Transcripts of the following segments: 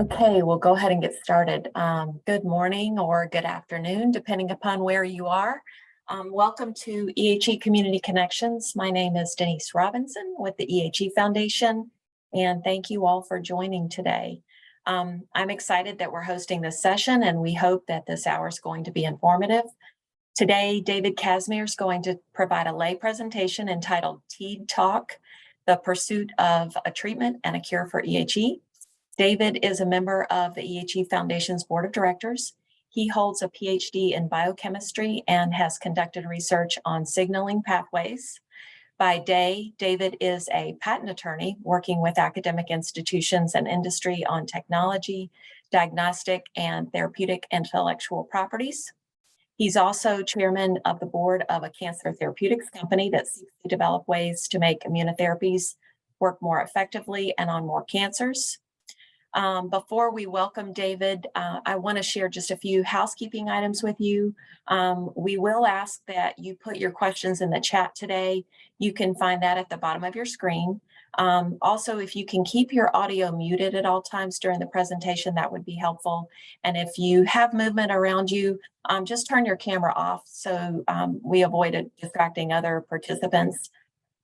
Okay, we'll go ahead and get started. Good morning or good afternoon, depending upon where you are. Welcome to EHE Community Connections. My name is Denise Robinson with the EHE Foundation, and thank you all for joining today. I'm excited that we're hosting this session, and we hope that this hour is going to be informative. Today, David Casimir is going to provide a lay presentation entitled TEAD Talk, the Pursuit of a Treatment and a Cure for EHE. David is a member of the EHE Foundation's Board of Directors. He holds a PhD in biochemistry and has conducted research on signaling pathways. By day, David is a patent attorney working with academic institutions and industry on technology, diagnostic, and therapeutic intellectual properties. He's also chairman of the board of a cancer therapeutics company that seeks to develop ways to make immunotherapies work more effectively and on more cancers. Before we welcome David, I want to share just a few housekeeping items with you. We will ask that you put your questions in the chat today. You can find that at the bottom of your screen. Also, if you can keep your audio muted at all times during the presentation, that would be helpful. And if you have movement around you, just turn your camera off so we avoid distracting other participants.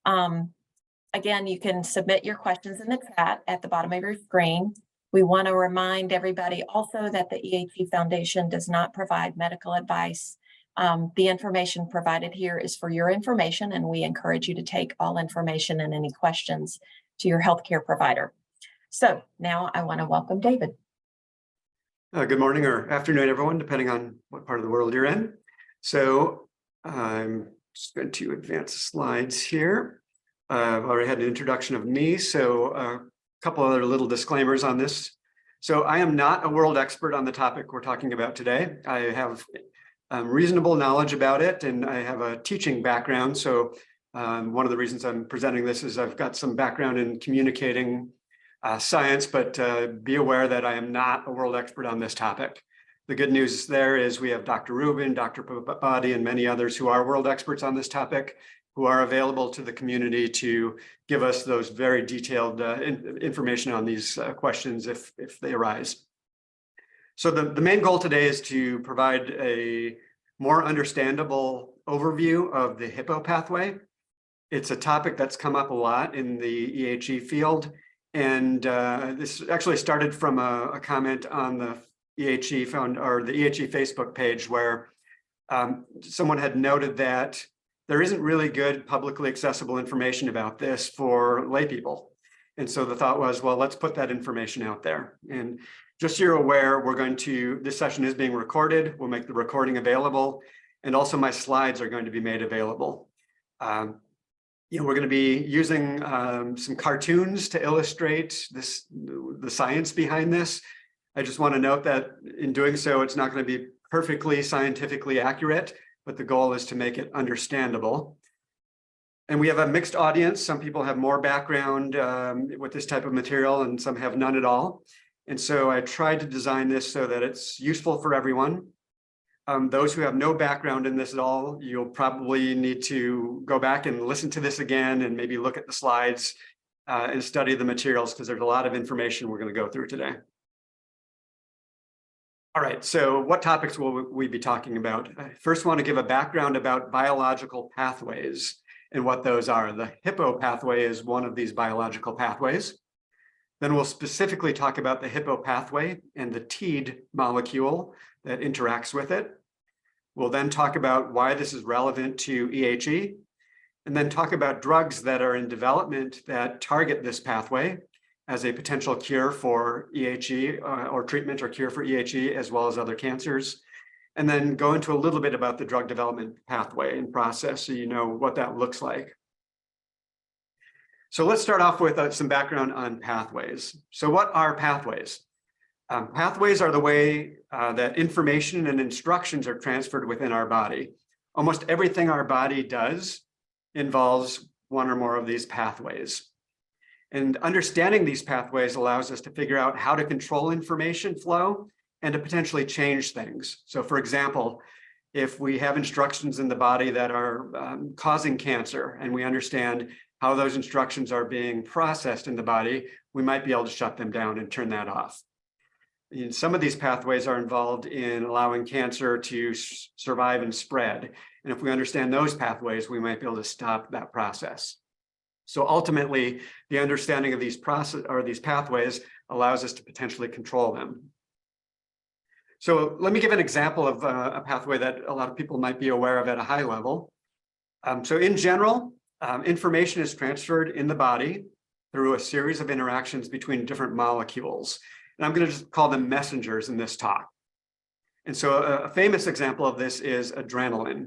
Again, you can submit your questions in the chat at the bottom of your screen. We want to remind everybody also that the EHE Foundation does not provide medical advice. The information provided here is for your information, and we encourage you to take all information and any questions to your healthcare provider. So now I want to welcome David. Good morning or afternoon, everyone, depending on what part of the world you're in. So I'm just going to advance the slides here. I've already had an introduction of me, so a couple other little disclaimers on this. So I am not a world expert on the topic we're talking about today. I have reasonable knowledge about it, and I have a teaching background. So one of the reasons I'm presenting this is I've got some background in communicating science, but be aware that I am not a world expert on this topic. The good news there is we have Dr. Rubin, Dr. Babadi, and many others who are world experts on this topic, who are available to the community to give us those very detailed information on these questions if they arise. So the main goal today is to provide a more understandable overview of the Hippo pathway. It's a topic that's come up a lot in the EHE field, and this actually started from a comment on the EHE Facebook page where someone had noted that there isn't really good publicly accessible information about this for lay people. And so the thought was, well, let's put that information out there. And just so you're aware, this session is being recorded. We'll make the recording available. And also my slides are going to be made available. We're going to be using some cartoons to illustrate the science behind this. I just want to note that in doing so, it's not going to be perfectly scientifically accurate, but the goal is to make it understandable. And we have a mixed audience. Some people have more background with this type of material, and some have none at all. And so I tried to design this so that it's useful for everyone. Those who have no background in this at all, you'll probably need to go back and listen to this again and maybe look at the slides and study the materials, because there's a lot of information we're going to go through today. All right, so what topics will we be talking about? I first want to give a background about biological pathways and what those are. The Hippo pathway is one of these biological pathways. Then we'll specifically talk about the Hippo pathway and the TEAD molecule that interacts with it. We'll then talk about why this is relevant to EHE, and then talk about drugs that are in development that target this pathway as a potential cure for EHE or treatment or cure for EHE, as well as other cancers. And then go into a little bit about the drug development pathway and process so you know what that looks like. So let's start off with some background on pathways. So what are pathways? Pathways are the way that information and instructions are transferred within our body. Almost everything our body does involves one or more of these pathways. And understanding these pathways allows us to figure out how to control information flow and to potentially change things. So for example, if we have instructions in the body that are causing cancer, and we understand how those instructions are being processed in the body, we might be able to shut them down and turn that off. some of these pathways are involved in allowing cancer to survive and spread. And if we understand those pathways, we might be able to stop that process. So ultimately, the understanding of these pathways allows us to potentially control them. So let me give an example of a pathway that a lot of people might be aware of at a high level. So in general, information is transferred in the body through a series of interactions between different molecules. And I'm going to just call them messengers in this talk. And so a famous example of this is adrenaline.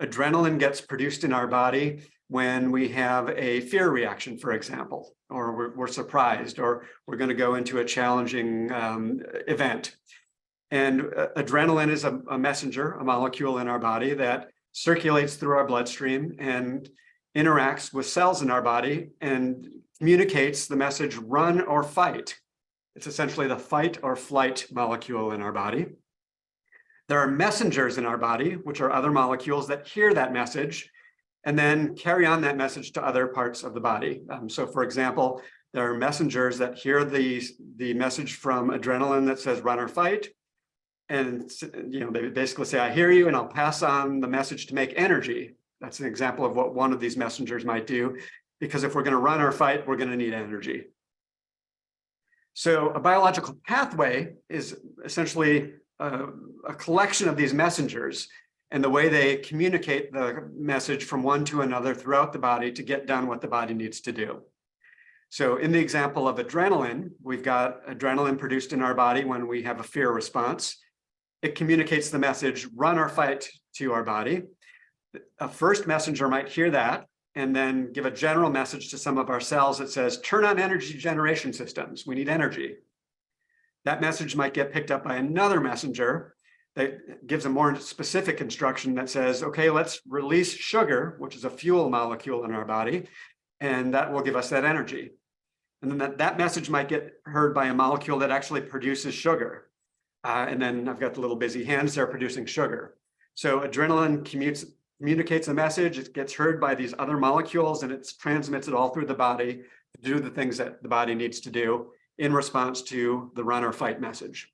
Adrenaline gets produced in our body when we have a fear reaction, for example, or we're surprised, or we're going to go into a challenging event. And adrenaline is a messenger, a molecule in our body that circulates through our bloodstream and interacts with cells in our body and communicates the message run or fight. It's essentially the fight or flight molecule in our body. There are messengers in our body, which are other molecules that hear that message and then carry on that message to other parts of the body. So for example, there are messengers that hear the message from adrenaline that says run or fight. And they basically say, I hear you, and I'll pass on the message to make energy. That's an example of what one of these messengers might do, because if we're going to run or fight, we're going to need energy. So a biological pathway is essentially a collection of these messengers and the way they communicate the message from one to another throughout the body to get done what the body needs to do. So in the example of adrenaline, we've got adrenaline produced in our body when we have a fear response. It communicates the message run or fight to our body. A first messenger might hear that and then give a general message to some of our cells that says, turn on energy generation systems, we need energy. That message might get picked up by another messenger that gives a more specific instruction that says, okay, let's release sugar, which is a fuel molecule in our body, and that will give us that energy. And then that message might get heard by a molecule that actually produces sugar. And then I've got the little busy hands there producing sugar. So adrenaline communicates a message, it gets heard by these other molecules, and it transmits it all through the body to do the things that the body needs to do in response to the run or fight message.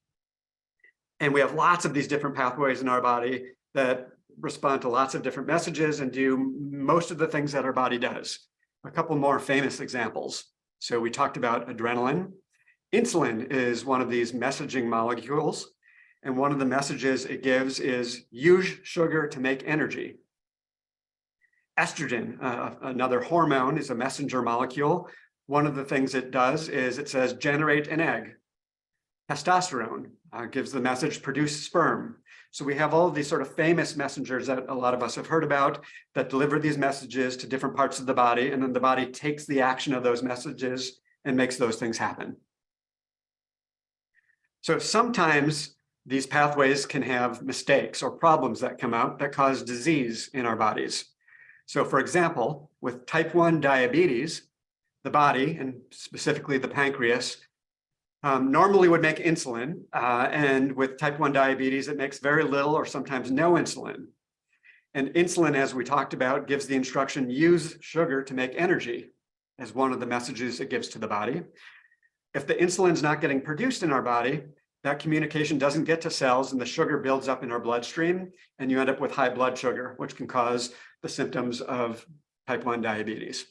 And we have lots of these different pathways in our body that respond to lots of different messages and do most of the things that our body does. A couple more famous examples. So we talked about adrenaline. Insulin is one of these messaging molecules. And one of the messages it gives is use sugar to make energy. Estrogen, another hormone, is a messenger molecule. One of the things it does is it says generate an egg. Testosterone gives the message produce sperm. So we have all of these sort of famous messengers that a lot of us have heard about that deliver these messages to different parts of the body, and then the body takes the action of those messages and makes those things happen. So sometimes these pathways can have mistakes or problems that come out that cause disease in our bodies. So for example, with type 1 diabetes, the body, and specifically the pancreas, normally would make insulin, and with type 1 diabetes, it makes very little or sometimes no insulin. And insulin, as we talked about, gives the instruction, use sugar to make energy, as one of the messages it gives to the body. If the insulin's not getting produced in our body, that communication doesn't get to cells and the sugar builds up in our bloodstream, and you end up with high blood sugar, which can cause the symptoms of type 1 diabetes.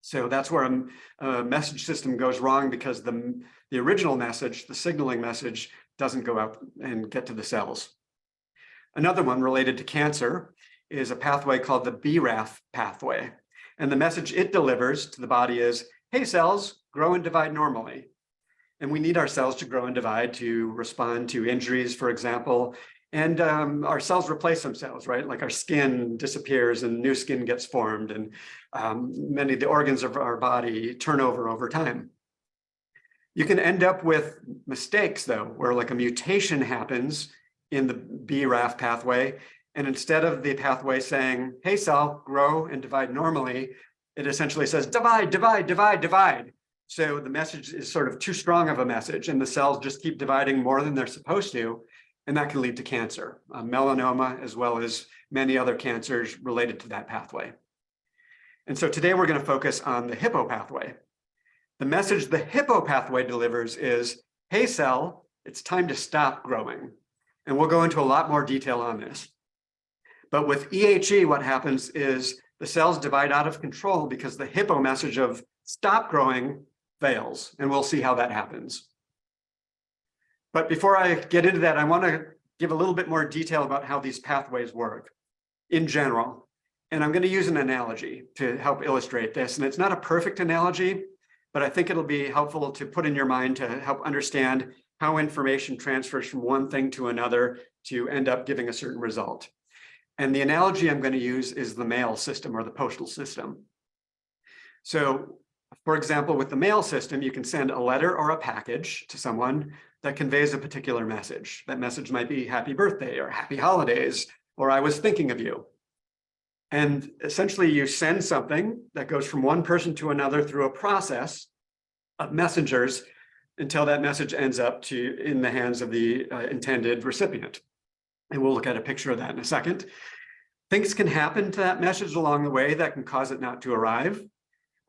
So that's where a message system goes wrong, because the original message, the signaling message, doesn't go out and get to the cells. Another one related to cancer is a pathway called the BRAF pathway. And the message it delivers to the body is, hey, cells, grow and divide normally. And we need our cells to grow and divide to respond to injuries, for example. And our cells replace themselves, right? Like our skin disappears and new skin gets formed, and many of the organs of our body turn over time. You can end up with mistakes, though, where like a mutation happens in the BRAF pathway, and instead of the pathway saying, hey, cell, grow and divide normally, it essentially says, divide, divide, divide, divide. So the message is sort of too strong of a message, and the cells just keep dividing more than they're supposed to. And that can lead to cancer, melanoma, as well as many other cancers related to that pathway. And so today we're going to focus on the Hippo pathway. The message the Hippo pathway delivers is, hey, cell, it's time to stop growing. And we'll go into a lot more detail on this. But with EHE, what happens is the cells divide out of control because the Hippo message of stop growing fails, and we'll see how that happens. But before I get into that, I want to give a little bit more detail about how these pathways work in general. And I'm going to use an analogy to help illustrate this. And it's not a perfect analogy, but I think it'll be helpful to put in your mind to help understand how information transfers from one thing to another to end up giving a certain result. And the analogy I'm going to use is the mail system or the postal system. So, for example, with the mail system, you can send a letter or a package to someone that conveys a particular message. That message might be happy birthday or happy holidays, or I was thinking of you. And essentially you send something that goes from one person to another through a process of messengers until that message ends up in the hands of the intended recipient. And we'll look at a picture of that in a second. Things can happen to that message along the way that can cause it not to arrive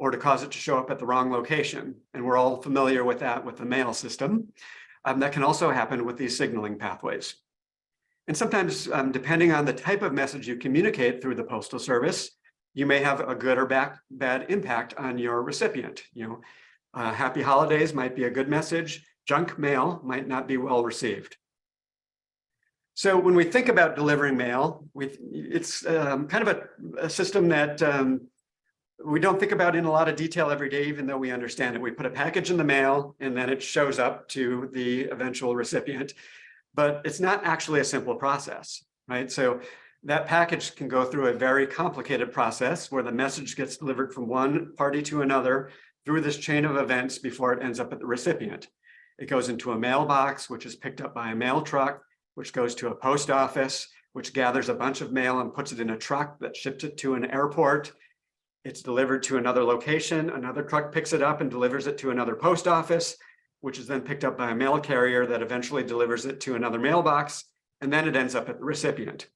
or to cause it to show up at the wrong location. And we're all familiar with that with the mail system. That can also happen with these signaling pathways. And sometimes, depending on the type of message you communicate through the postal service, you may have a good or bad impact on your recipient. Happy holidays might be a good message. Junk mail might not be well received. So when we think about delivering mail, it's kind of a system that we don't think about in a lot of detail every day, even though we understand it. We put a package in the mail and then it shows up to the eventual recipient, but it's not actually a simple process, right? So that package can go through a very complicated process where the message gets delivered from one party to another through this chain of events before it ends up at the recipient. It goes into a mailbox, which is picked up by a mail truck, which goes to a post office, which gathers a bunch of mail and puts it in a truck that ships it to an airport. It's delivered to another location. Another truck picks it up and delivers it to another post office, which is then picked up by a mail carrier that eventually delivers it to another mailbox, and then it ends up at the recipient.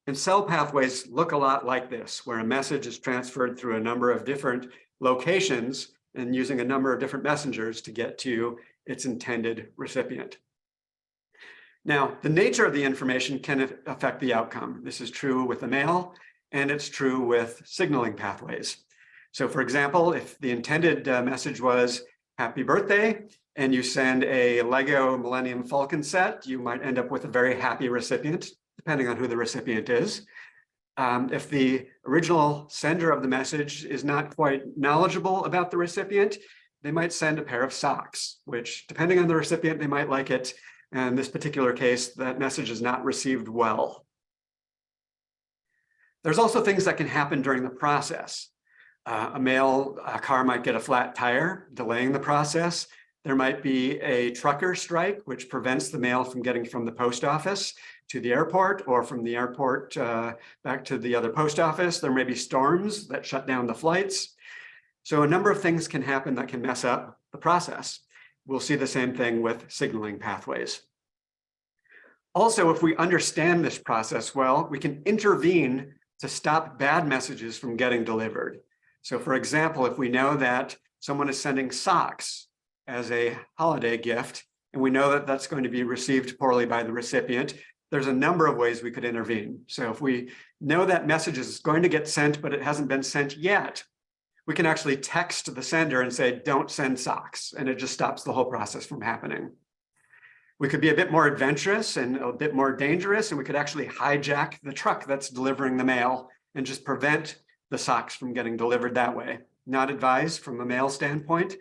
And cell pathways look a lot like this, where a message is transferred through a number of different locations and using a number of different messengers to get to its intended recipient. Now, the nature of the information can affect the outcome. This is true with the mail, and it's true with signaling pathways. So for example, if the intended message was happy birthday, and you send a Lego Millennium Falcon set, you might end up with a very happy recipient, depending on who the recipient is. If the original sender of the message is not quite knowledgeable about the recipient, they might send a pair of socks, which depending on the recipient, they might like it. And in this particular case, that message is not received well. There's also things that can happen during the process. A car might get a flat tire, delaying the process. There might be a trucker strike, which prevents the mail from getting from the post office to the airport or from the airport back to the other post office. There may be storms that shut down the flights. So a number of things can happen that can mess up the process. We'll see the same thing with signaling pathways. Also, if we understand this process well, we can intervene to stop bad messages from getting delivered. So for example, if we know that someone is sending socks as a holiday gift, and we know that that's going to be received poorly by the recipient, there's a number of ways we could intervene. So if we know that message is going to get sent, but it hasn't been sent yet, we can actually text the sender and say, don't send socks, and it just stops the whole process from happening. We could be a bit more adventurous and a bit more dangerous, and we could actually hijack the truck that's delivering the mail and just prevent the socks from getting delivered that way. Not advised from a mail standpoint,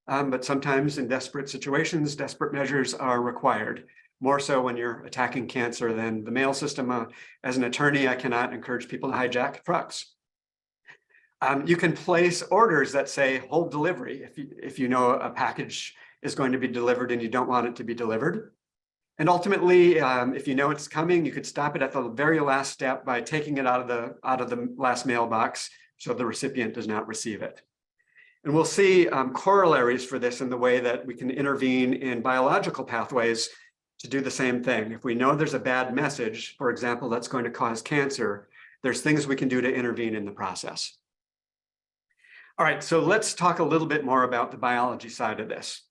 but sometimes in desperate situations, desperate measures are required. More so when you're attacking cancer than the mail system. As an attorney, I cannot encourage people to hijack trucks. You can place orders that say hold delivery if you know a package is going to be delivered and you don't want it to be delivered. And ultimately, if you know it's coming, you could stop it at the very last step by taking it out of the last mailbox so the recipient does not receive it. And we'll see corollaries for this in the way that we can intervene in biological pathways to do the same thing. If we know there's a bad message, for example, that's going to cause cancer, there's things we can do to intervene in the process. All right, so let's talk a little bit more about the biology side of this.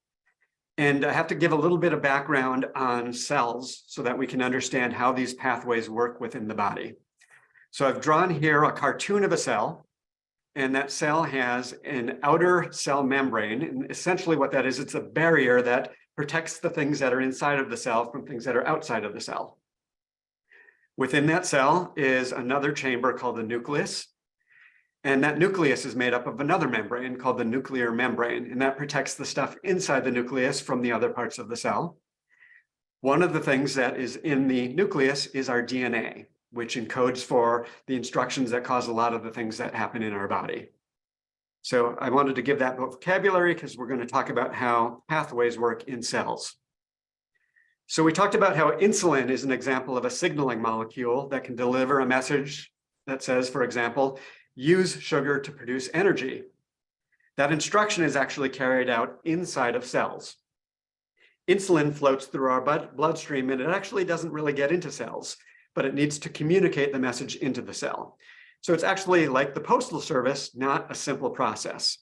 And I have to give a little bit of background on cells so that we can understand how these pathways work within the body. So I've drawn here a cartoon of a cell, and that cell has an outer cell membrane. And essentially what that is, it's a barrier that protects the things that are inside of the cell from things that are outside of the cell. Within that cell is another chamber called the nucleus. And that nucleus is made up of another membrane called the nuclear membrane, and that protects the stuff inside the nucleus from the other parts of the cell. One of the things that is in the nucleus is our DNA, which encodes for the instructions that cause a lot of the things that happen in our body. So I wanted to give that vocabulary because we're going to talk about how pathways work in cells. So we talked about how insulin is an example of a signaling molecule that can deliver a message that says, for example, use sugar to produce energy. That instruction is actually carried out inside of cells. Insulin floats through our bloodstream, and it actually doesn't really get into cells, but it needs to communicate the message into the cell. So it's actually like the Postal Service, not a simple process.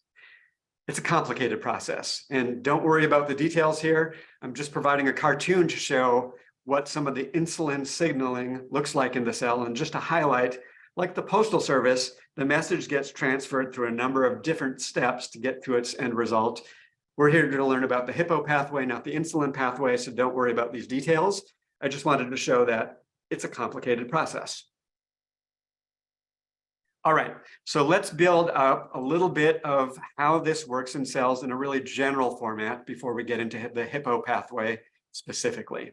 It's a complicated process, and don't worry about the details here. I'm just providing a cartoon to show what some of the insulin signaling looks like in the cell, and just to highlight, like the Postal Service, the message gets transferred through a number of different steps to get to its end result. We're here to learn about the Hippo pathway, not the insulin pathway, so don't worry about these details. I just wanted to show that it's a complicated process. All right, so let's build up a little bit of how this works in cells in a really general format before we get into the Hippo pathway specifically.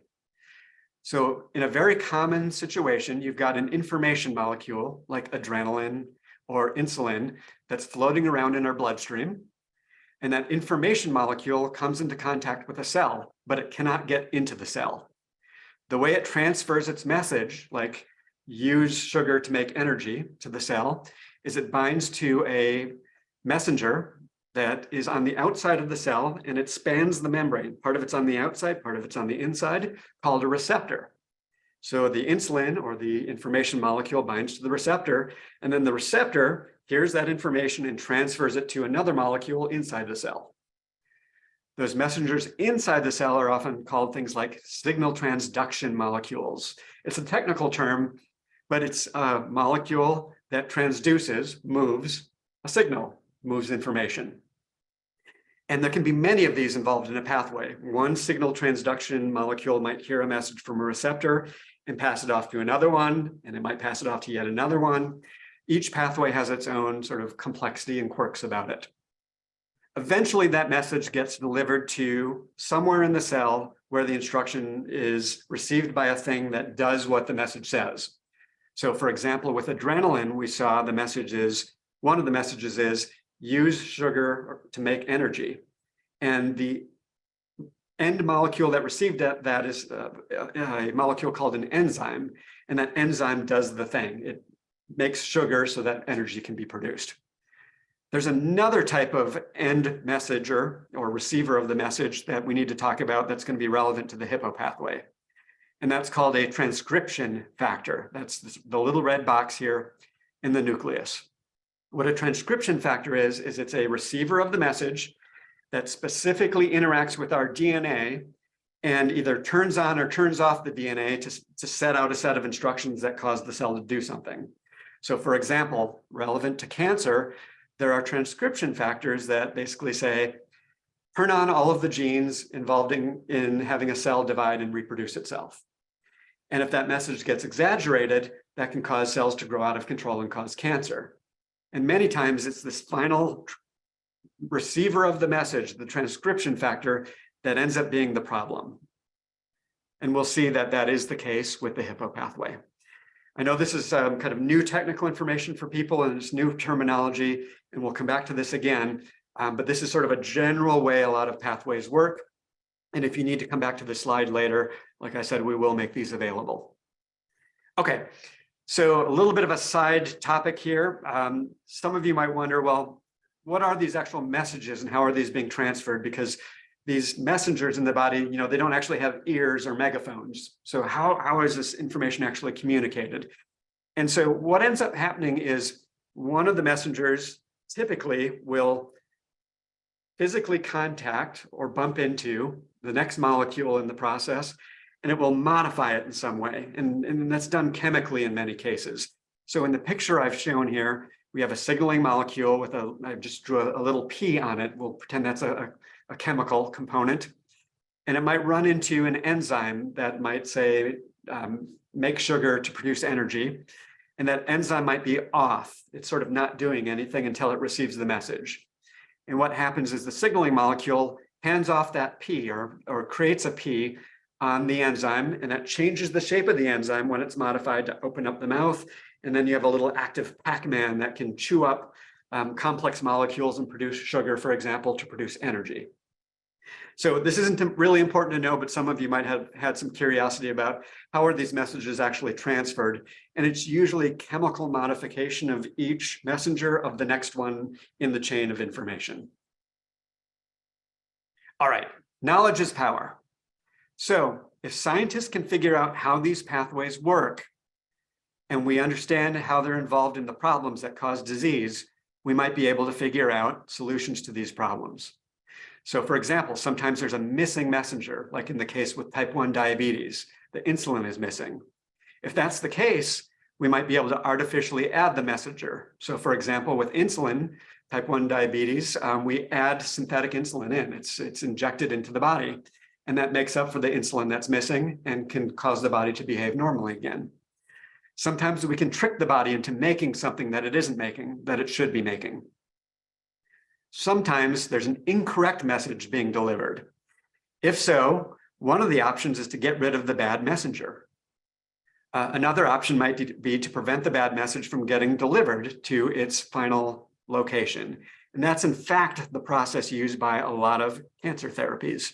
So in a very common situation, you've got an information molecule like adrenaline or insulin that's floating around in our bloodstream. And that information molecule comes into contact with a cell, but it cannot get into the cell. The way it transfers its message, like use sugar to make energy to the cell, is it binds to a messenger that is on the outside of the cell, and it spans the membrane. Part of it's on the outside, part of it's on the inside, called a receptor. So the insulin or the information molecule binds to the receptor, and then the receptor hears that information and transfers it to another molecule inside the cell. Those messengers inside the cell are often called things like signal transduction molecules. It's a technical term, but it's a molecule that transduces, moves a signal, moves information. And there can be many of these involved in a pathway. One signal transduction molecule might hear a message from a receptor and pass it off to another one, and it might pass it off to yet another one. Each pathway has its own sort of complexity and quirks about it. Eventually, that message gets delivered to somewhere in the cell where the instruction is received by a thing that does what the message says. So for example, with adrenaline, we saw the message is, one of the messages is, use sugar to make energy. And the end molecule that received that is a molecule called an enzyme. And that enzyme does the thing. It makes sugar so that energy can be produced. There's another type of end messenger or receiver of the message that we need to talk about that's going to be relevant to the Hippo pathway. And that's called a transcription factor. That's the little red box here in the nucleus. What a transcription factor is it's a receiver of the message that specifically interacts with our DNA and either turns on or turns off the DNA to set out a set of instructions that cause the cell to do something. So for example, relevant to cancer, there are transcription factors that basically say, turn on all of the genes involved in having a cell divide and reproduce itself. And if that message gets exaggerated, that can cause cells to grow out of control and cause cancer. And many times it's this final receiver of the message, the transcription factor, that ends up being the problem. And we'll see that that is the case with the Hippo pathway. I know this is kind of new technical information for people and it's new terminology, and we'll come back to this again, but this is sort of a general way a lot of pathways work. And if you need to come back to the slide later, like I said, we will make these available. Okay, so a little bit of a side topic here. Some of you might wonder, well, what are these actual messages and how are these being transferred? Because these messengers in the body, you know, they don't actually have ears or megaphones. So how is this information actually communicated? And so what ends up happening is one of the messengers typically will physically contact or bump into the next molecule in the process, and it will modify it in some way. And that's done chemically in many cases. So in the picture I've shown here, we have a signaling molecule with I just drew a little P on it. We'll pretend that's a chemical component. And it might run into an enzyme that might say, make sugar to produce energy. And that enzyme might be off. It's sort of not doing anything until it receives the message. And what happens is the signaling molecule hands off that P or creates a P on the enzyme, and that changes the shape of the enzyme when it's modified to open up the mouth. And then you have a little active Pac-Man that can chew up complex molecules and produce sugar, for example, to produce energy. So this isn't really important to know, but some of you might have had some curiosity about how are these messages actually transferred. And it's usually chemical modification of each messenger of the next one in the chain of information. All right, knowledge is power. So if scientists can figure out how these pathways work, and we understand how they're involved in the problems that cause disease, we might be able to figure out solutions to these problems. So for example, sometimes there's a missing messenger, like in the case with type 1 diabetes, the insulin is missing. If that's the case, we might be able to artificially add the messenger. So for example, with insulin, type 1 diabetes, we add synthetic insulin in. It's injected into the body, and that makes up for the insulin that's missing and can cause the body to behave normally again. Sometimes we can trick the body into making something that it isn't making, that it should be making. Sometimes there's an incorrect message being delivered. If so, one of the options is to get rid of the bad messenger. Another option might be to prevent the bad message from getting delivered to its final location. And that's in fact the process used by a lot of cancer therapies.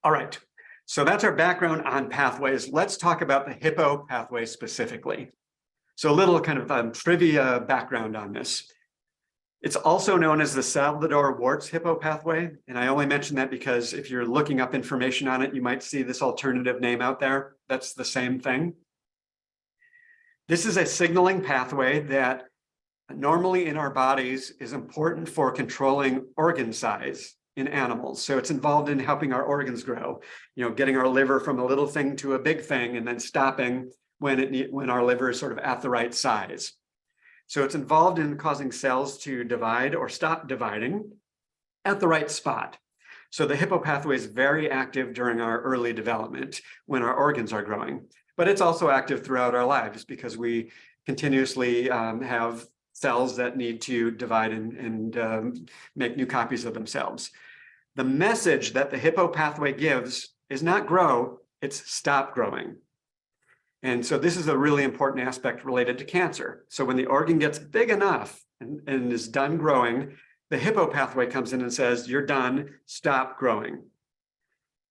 All right, so that's our background on pathways. Let's talk about the Hippo pathway specifically. So a little kind of trivia background on this. It's also known as the Salvador-Warts Hippo pathway. And I only mention that because if you're looking up information on it, you might see this alternative name out there. That's the same thing. This is a signaling pathway that normally in our bodies is important for controlling organ size in animals. So it's involved in helping our organs grow, getting our liver from a little thing to a big thing and then stopping when our liver is sort of at the right size. So it's involved in causing cells to divide or stop dividing at the right spot. So the Hippo pathway is very active during our early development when our organs are growing, but it's also active throughout our lives because we continuously have cells that need to divide and make new copies of themselves. The message that the Hippo pathway gives is not grow, it's stop growing. And so this is a really important aspect related to cancer. So when the organ gets big enough and is done growing, the Hippo pathway comes in and says, you're done, stop growing.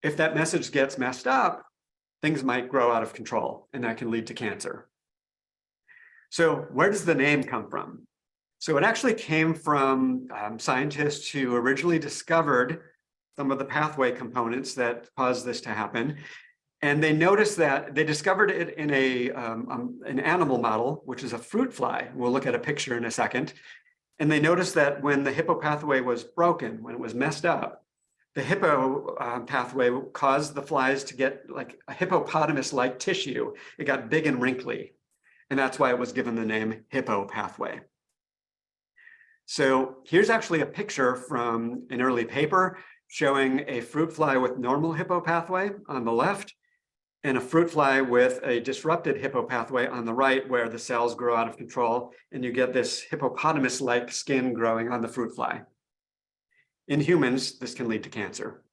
If that message gets messed up, things might grow out of control, and that can lead to cancer. So where does the name come from? So it actually came from scientists who originally discovered some of the pathway components that cause this to happen. And they noticed that they discovered it in an animal model, which is a fruit fly. We'll look at a picture in a second. And they noticed that when the Hippo pathway was broken, when it was messed up, the Hippo pathway caused the flies to get like a hippopotamus-like tissue. It got big and wrinkly. And that's why it was given the name Hippo pathway. So here's actually a picture from an early paper showing a fruit fly with normal Hippo pathway on the left, and a fruit fly with a disrupted Hippo pathway on the right, where the cells grow out of control, and you get this hippopotamus-like skin growing on the fruit fly. In humans, this can lead to cancer.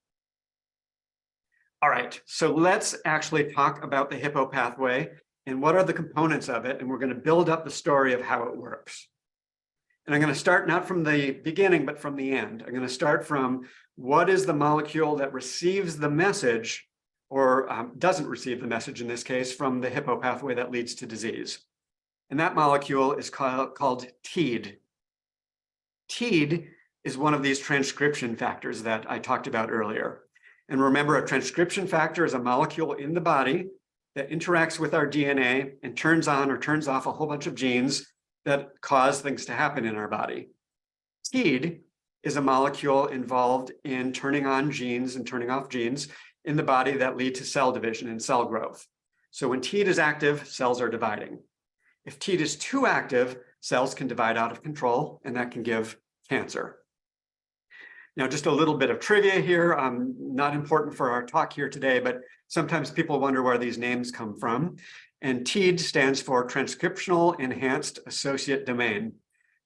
All right, so let's actually talk about the Hippo pathway and what are the components of it, and we're going to build up the story of how it works. And I'm going to start not from the beginning, but from the end. I'm going to start from what is the molecule that receives the message or doesn't receive the message in this case from the Hippo pathway that leads to disease. And that molecule is called TEAD. TEAD is one of these transcription factors that I talked about earlier. And remember, a transcription factor is a molecule in the body that interacts with our DNA and turns on or turns off a whole bunch of genes that cause things to happen in our body. TEAD is a molecule involved in turning on genes and turning off genes in the body that lead to cell division and cell growth. So when TEAD is active, cells are dividing. If TEAD is too active, cells can divide out of control, and that can give cancer. Now, just a little bit of trivia here, not important for our talk here today, but sometimes people wonder where these names come from. And TEAD stands for Transcriptional Enhanced Associate Domain.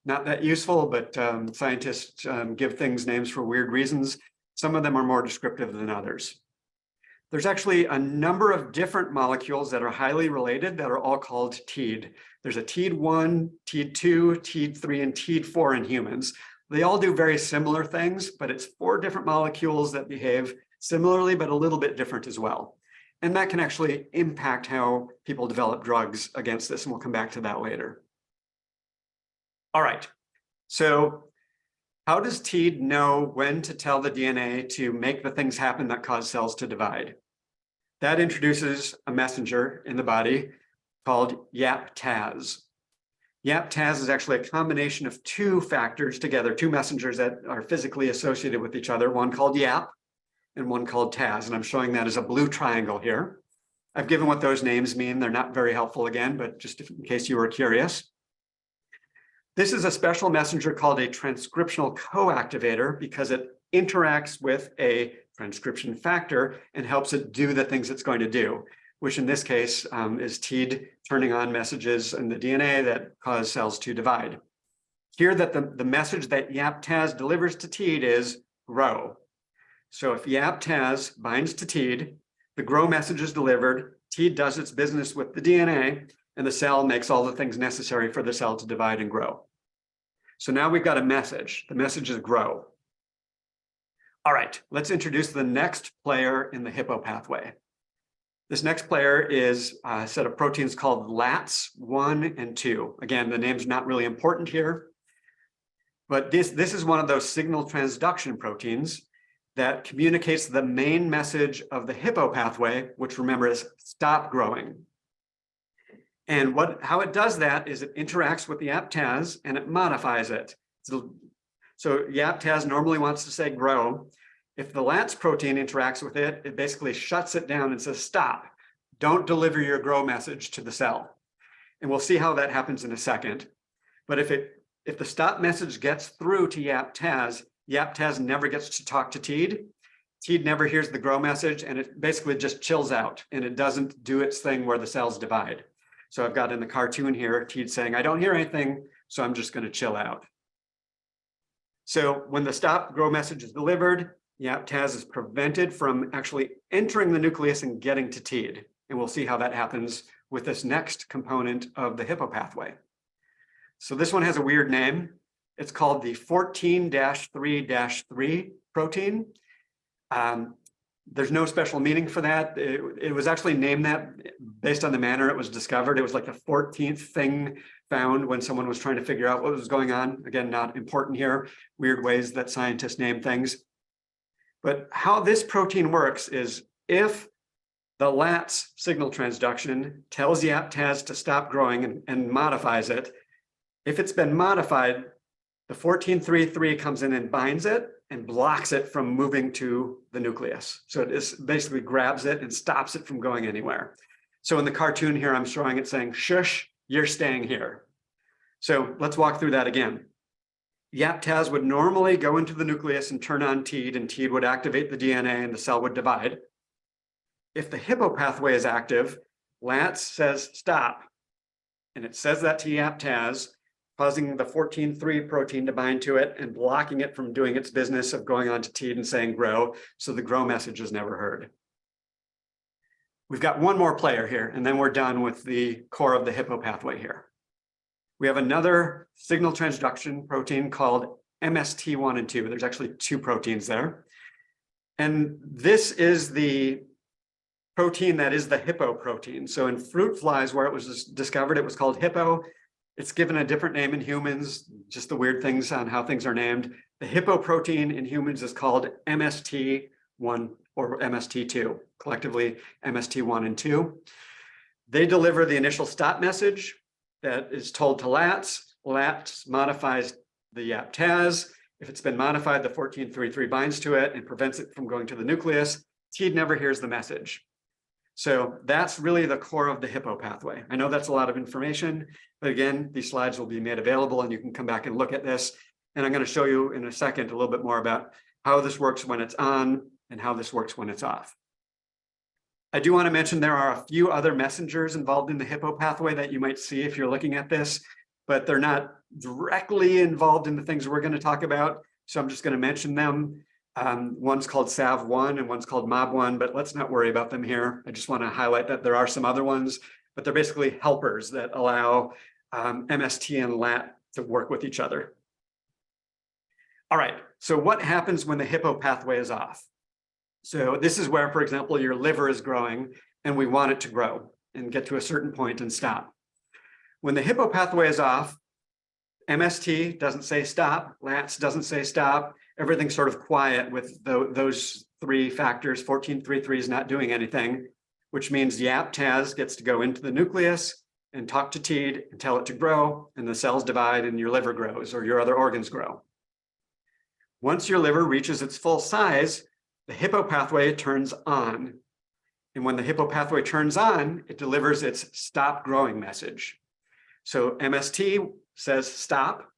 Not that useful, but scientists give things names for weird reasons. Some of them are more descriptive than others. There's actually a number of different molecules that are highly related that are all called TEAD. There's a TEAD1, TEAD2, TEAD3, and TEAD4 in humans. They all do very similar things, but it's 4 different molecules that behave similarly, but a little bit different as well. And that can actually impact how people develop drugs against this, and we'll come back to that later. All right, so how does TEAD know when to tell the DNA to make the things happen that cause cells to divide? That introduces a messenger in the body called YAP-TAZ. YAP-TAZ is actually a combination of 2 factors together, 2 messengers that are physically associated with each other, one called YAP and one called TAZ, and I'm showing that as a blue triangle here. I've given what those names mean. They're not very helpful again, but just in case you were curious. This is a special messenger called a transcriptional coactivator because it interacts with a transcription factor and helps it do the things it's going to do, which in this case is TEAD turning on messages in the DNA that cause cells to divide. Here that the message that YAP-TAZ delivers to TEAD is grow. So if YAP-TAZ binds to TEAD, the grow message is delivered, TEAD does its business with the DNA, and the cell makes all the things necessary for the cell to divide and grow. So now we've got a message. The message is grow. All right, let's introduce the next player in the Hippo pathway. This next player is a set of proteins called LATs1 and 2. Again, the name's not really important here, but this is one of those signal transduction proteins that communicates the main message of the Hippo pathway, which remember is stop growing. And how it does that is it interacts with the YAP-TAZ and it modifies it. So YAP-TAZ normally wants to say grow. If the LATs protein interacts with it, it basically shuts it down and says stop. Don't deliver your grow message to the cell. And we'll see how that happens in a second. But if the stop message gets through to YAP-TAZ, YAP-TAZ never gets to talk to TEAD. TEAD never hears the grow message, and it basically just chills out, and it doesn't do its thing where the cells divide. So I've got in the cartoon here, TEAD saying, I don't hear anything, so I'm just going to chill out. So when the stop grow message is delivered, YAP-TAZ is prevented from actually entering the nucleus and getting to TEAD. And we'll see how that happens with this next component of the Hippo pathway. So this one has a weird name. It's called the 14-3-3 protein. There's no special meaning for that. It was actually named that based on the manner it was discovered. It was like the 14th thing found when someone was trying to figure out what was going on. Again, not important here, weird ways that scientists name things. But how this protein works is if the LATs signal transduction tells YAP-TAZ to stop growing and modifies it, if it's been modified, the 14-3-3 comes in and binds it and blocks it from moving to the nucleus. So it basically grabs it and stops it from going anywhere. So in the cartoon here, I'm showing it saying, shush, you're staying here. So let's walk through that again. YAP-TAZ would normally go into the nucleus and turn on TEAD, and TEAD would activate the DNA and the cell would divide. If the Hippo pathway is active, LATs says stop. And it says that to YAP-TAZ, causing the 14-3 protein to bind to it and blocking it from doing its business of going on to TEAD and saying grow, so the grow message is never heard. We've got one more player here, and then we're done with the core of the Hippo pathway here. We have another signal transduction protein called MST1 and 2. There's actually 2 proteins there. And this is the protein that is the Hippo protein. So in fruit flies, where it was discovered, it was called Hippo. It's given a different name in humans, just the weird things on how things are named. The Hippo protein in humans is called MST1 or MST2, collectively MST1 and 2. They deliver the initial stop message that is told to LATs. LATs modifies the YAP-TAZ. If it's been modified, the 1433 binds to it and prevents it from going to the nucleus. TEAD never hears the message. So that's really the core of the Hippo pathway. I know that's a lot of information, but again, these slides will be made available and you can come back and look at this. And I'm going to show you in a second a little bit more about how this works when it's on and how this works when it's off. I do want to mention there are a few other messengers involved in the Hippo pathway that you might see if you're looking at this, but they're not directly involved in the things we're going to talk about. So I'm just going to mention them. One's called SAV1 and one's called MOB1, but let's not worry about them here. I just want to highlight that there are some other ones, but they're basically helpers that allow MST and LAT to work with each other. All right, so what happens when the Hippo pathway is off? So this is where, for example, your liver is growing and we want it to grow and get to a certain point and stop. When the Hippo pathway is off, MST doesn't say stop, LATS doesn't say stop, everything's sort of quiet with those three factors. 1433 is not doing anything, which means YAP-TAZ gets to go into the nucleus and talk to TEAD and tell it to grow, and the cells divide and your liver grows or your other organs grow. Once your liver reaches its full size, the Hippo pathway turns on. And when the Hippo pathway turns on, it delivers its stop growing message. So MST says stop,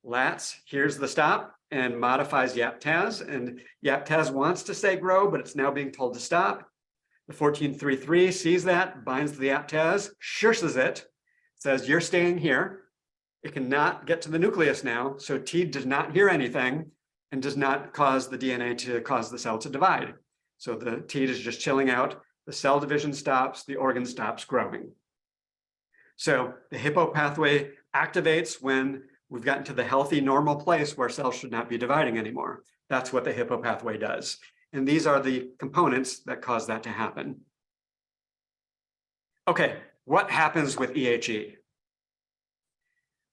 LATS hears the stop and modifies YAP-TAZ, and YAP-TAZ wants to say grow, but it's now being told to stop. The 1433 sees that, binds to the YAP-TAZ, shushes it, says you're staying here. It cannot get to the nucleus now, so TEAD does not hear anything and does not cause the DNA to cause the cell to divide. So the TEAD is just chilling out, the cell division stops, the organ stops growing. So the Hippo pathway activates when we've gotten to the healthy, normal place where cells should not be dividing anymore. That's what the Hippo pathway does. And these are the components that cause that to happen. Okay, what happens with EHE?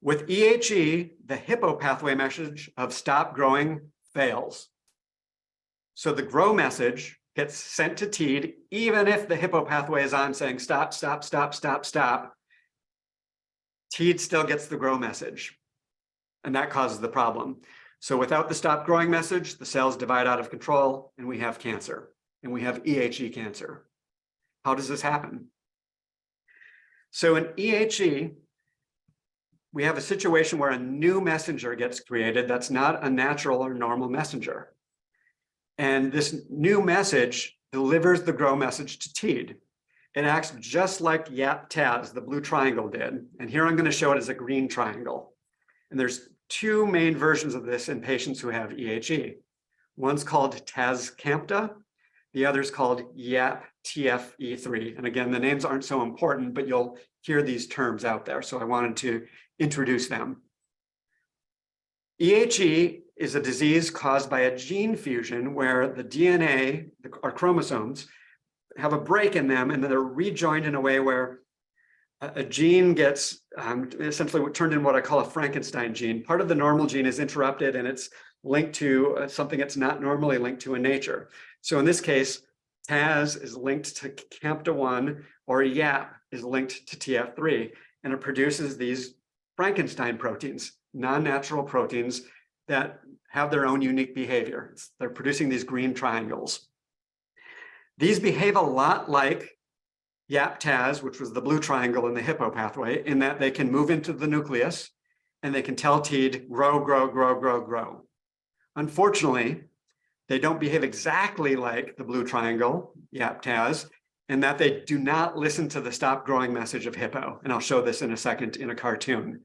With EHE, the Hippo pathway message of stop growing fails. So the grow message gets sent to TEAD, even if the Hippo pathway is on saying stop, stop, stop, stop, stop. TEAD still gets the grow message, and that causes the problem. So without the stop growing message, the cells divide out of control and we have cancer, and we have EHE cancer. How does this happen? So in EHE, we have a situation where a new messenger gets created that's not a natural or normal messenger. And this new message delivers the grow message to TEAD. It acts just like YAP-TAZ, the blue triangle did. And here I'm going to show it as a green triangle. And there's two main versions of this in patients who have EHE. One's called TAZ-CAMPTA, the other's called YAP-TFE3. And again, the names aren't so important, but you'll hear these terms out there. So I wanted to introduce them. EHE is a disease caused by a gene fusion where the DNA, our chromosomes, have a break in them and then they're rejoined in a way where a gene gets essentially turned in what I call a Frankenstein gene. Part of the normal gene is interrupted and it's linked to something it's not normally linked to in nature. So in this case, TAZ is linked to CAMPTA1 or YAP is linked to TF3, and it produces these Frankenstein proteins, non-natural proteins that have their own unique behavior. They're producing these green triangles. These behave a lot like YAP-TAZ, which was the blue triangle in the Hippo pathway, in that they can move into the nucleus and they can tell TEAD, grow, grow, grow, grow, grow. Unfortunately, they don't behave exactly like the blue triangle, YAP-TAZ, in that they do not listen to the stop growing message of Hippo. And I'll show this in a second in a cartoon.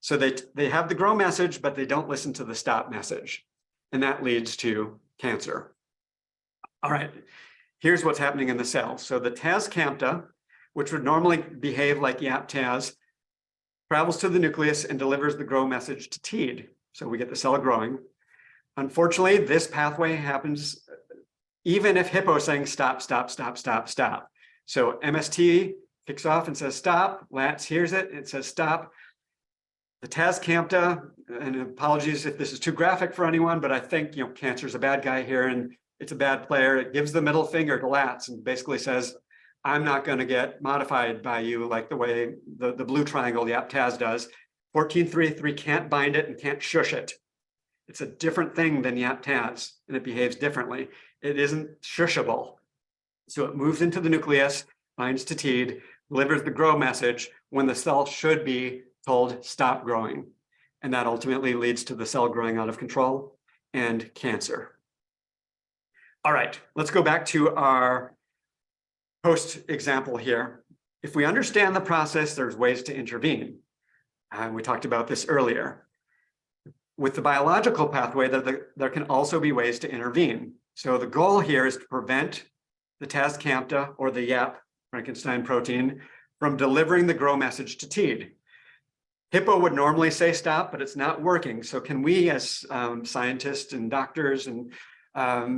So they have the grow message, but they don't listen to the stop message. And that leads to cancer. All right, here's what's happening in the cell. So the TAZ-CAMPTA, which would normally behave like YAP-TAZ, travels to the nucleus and delivers the grow message to TEAD. So we get the cell growing. Unfortunately, this pathway happens even if Hippo is saying stop, stop, stop, stop, stop. So MST kicks off and says stop, LATS hears it, it says stop. The TAZ-CAMPTA, and apologies if this is too graphic for anyone, but I think cancer is a bad guy here and it's a bad player. It gives the middle finger to LATS and basically says, I'm not going to get modified by you like the way the blue triangle, the YAP-TAZ does. 1433 can't bind it and can't shush it. It's a different thing than YAP-TAZ, and it behaves differently. It isn't shushable. So it moves into the nucleus, binds to TEAD, delivers the grow message when the cell should be told stop growing. And that ultimately leads to the cell growing out of control and cancer. All right, let's go back to our post example here. If we understand the process, there's ways to intervene. We talked about this earlier. With the biological pathway, there can also be ways to intervene. So the goal here is to prevent the TAZ-CAMTA or the YAP Frankenstein protein from delivering the grow message to TEAD. Hippo would normally say stop, but it's not working. So can we as scientists and doctors and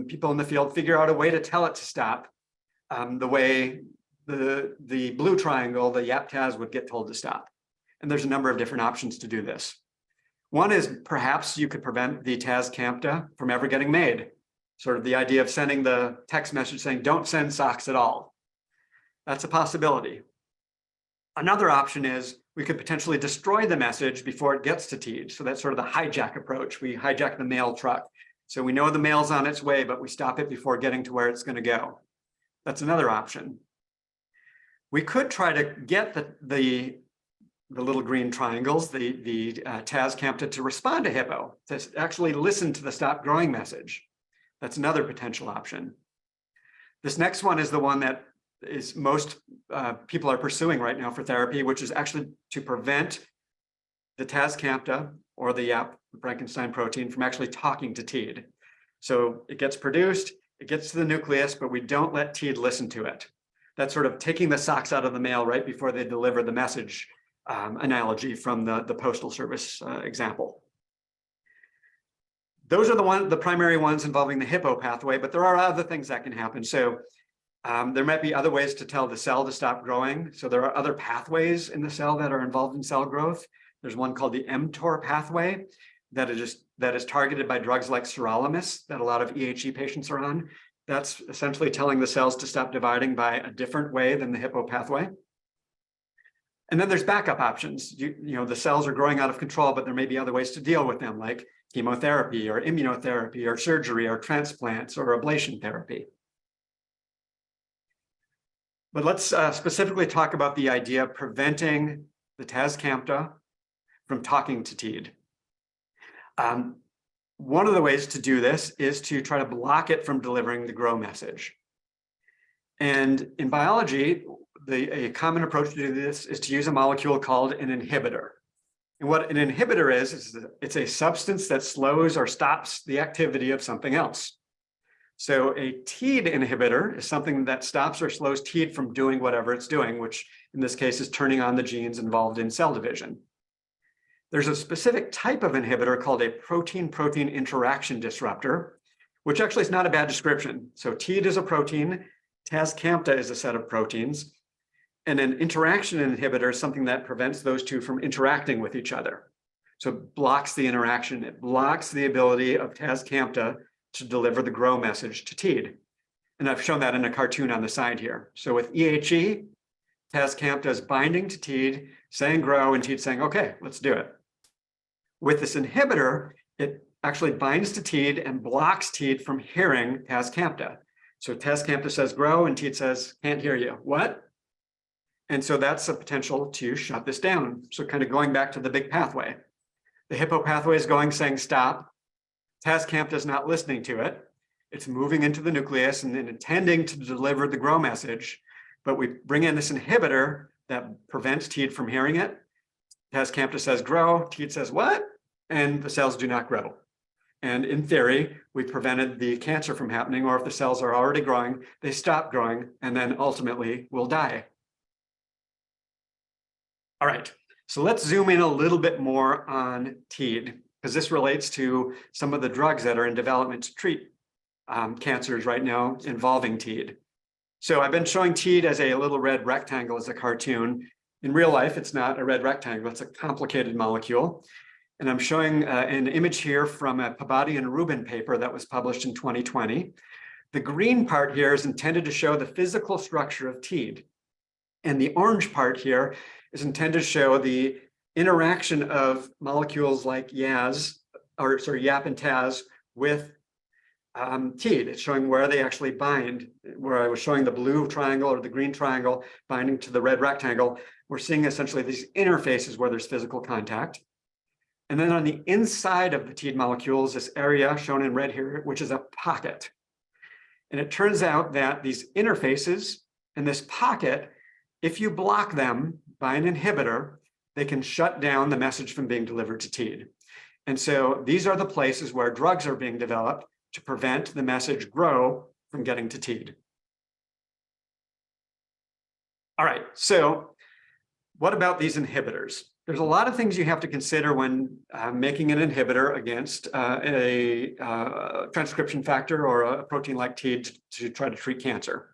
people in the field figure out a way to tell it to stop the way the blue triangle, the YAP-TAZ, would get told to stop? And there's a number of different options to do this. One is perhaps you could prevent the TAZ-CAMTA from ever getting made. Sort of the idea of sending the text message saying, don't send socks at all. That's a possibility. Another option is we could potentially destroy the message before it gets to TEAD. So that's sort of the hijack approach. We hijack the mail truck. So we know the mail's on its way, but we stop it before getting to where it's going to go. That's another option. We could try to get the little green triangles, the TAZ-CAMTA, to respond to Hippo, to actually listen to the stop growing message. That's another potential option. This next one is the one that is most people are pursuing right now for therapy, which is actually to prevent the TAZ-CAMTA or the YAP Frankenstein protein from actually talking to TEAD. So it gets produced, it gets to the nucleus, but we don't let TEAD listen to it. That's sort of taking the socks out of the mail right before they deliver the message analogy from the Postal Service example. Those are the primary ones involving the Hippo pathway, but there are other things that can happen. So there might be other ways to tell the cell to stop growing. So there are other pathways in the cell that are involved in cell growth. There's one called the mTOR pathway that is targeted by drugs like sirolimus that a lot of EHE patients are on. That's essentially telling the cells to stop dividing by a different way than the Hippo pathway. And then there's backup options. You know, the cells are growing out of control, but there may be other ways to deal with them, like chemotherapy or immunotherapy or surgery or transplants or ablation therapy. But let's specifically talk about the idea of preventing the TAZ-CAMTA from talking to TEAD. One of the ways to do this is to try to block it from delivering the grow message. And in biology, a common approach to do this is to use a molecule called an inhibitor. And what an inhibitor is it's a substance that slows or stops the activity of something else. So a TEAD inhibitor is something that stops or slows TEAD from doing whatever it's doing, which in this case is turning on the genes involved in cell division. There's a specific type of inhibitor called a protein-protein interaction disruptor, which actually is not a bad description. So TEAD is a protein, TAZ-CAMTA is a set of proteins, and an interaction inhibitor is something that prevents those two from interacting with each other. So it blocks the interaction. It blocks the ability of TAZ-CAMTA to deliver the grow message to TEAD. And I've shown that in a cartoon on the side here. So with EHE, TAZ-CAMTA is binding to TEAD, saying grow, and TEAD saying, okay, let's do it. With this inhibitor, it actually binds to TEAD and blocks TEAD from hearing TAZ-CAMTA. So TAZ-CAMTA says grow, and TEAD says, can't hear you. What? And so that's a potential to shut this down. So kind of going back to the big pathway. The Hippo pathway is going, saying stop. TAZ-CAMTA is not listening to it. It's moving into the nucleus and then intending to deliver the grow message. But we bring in this inhibitor that prevents TEAD from hearing it. TAZ-CAMTA says grow, TEAD says what? And the cells do not grow. And in theory, we prevented the cancer from happening, or if the cells are already growing, they stop growing and then ultimately will die. All right, so let's zoom in a little bit more on TEAD, because this relates to some of the drugs that are in development to treat cancers right now involving TEAD. So I've been showing TEAD as a little red rectangle as a cartoon. In real life, it's not a red rectangle, it's a complicated molecule. And I'm showing an image here from a Pabati and Rubin paper that was published in 2020. The green part here is intended to show the physical structure of TEAD. And the orange part here is intended to show the interaction of molecules like Yaz YAP and TAZ with TEAD. It's showing where they actually bind, where I was showing the blue triangle or the green triangle binding to the red rectangle. We're seeing essentially these interfaces where there's physical contact. And then on the inside of the TEAD molecules, this area shown in red here, which is a pocket. And it turns out that these interfaces in this pocket, if you block them by an inhibitor, they can shut down the message from being delivered to TEAD. And so these are the places where drugs are being developed to prevent the message GROW from getting to TEAD. All right, so what about these inhibitors? There's a lot of things you have to consider when making an inhibitor against a transcription factor or a protein like TEAD to try to treat cancer.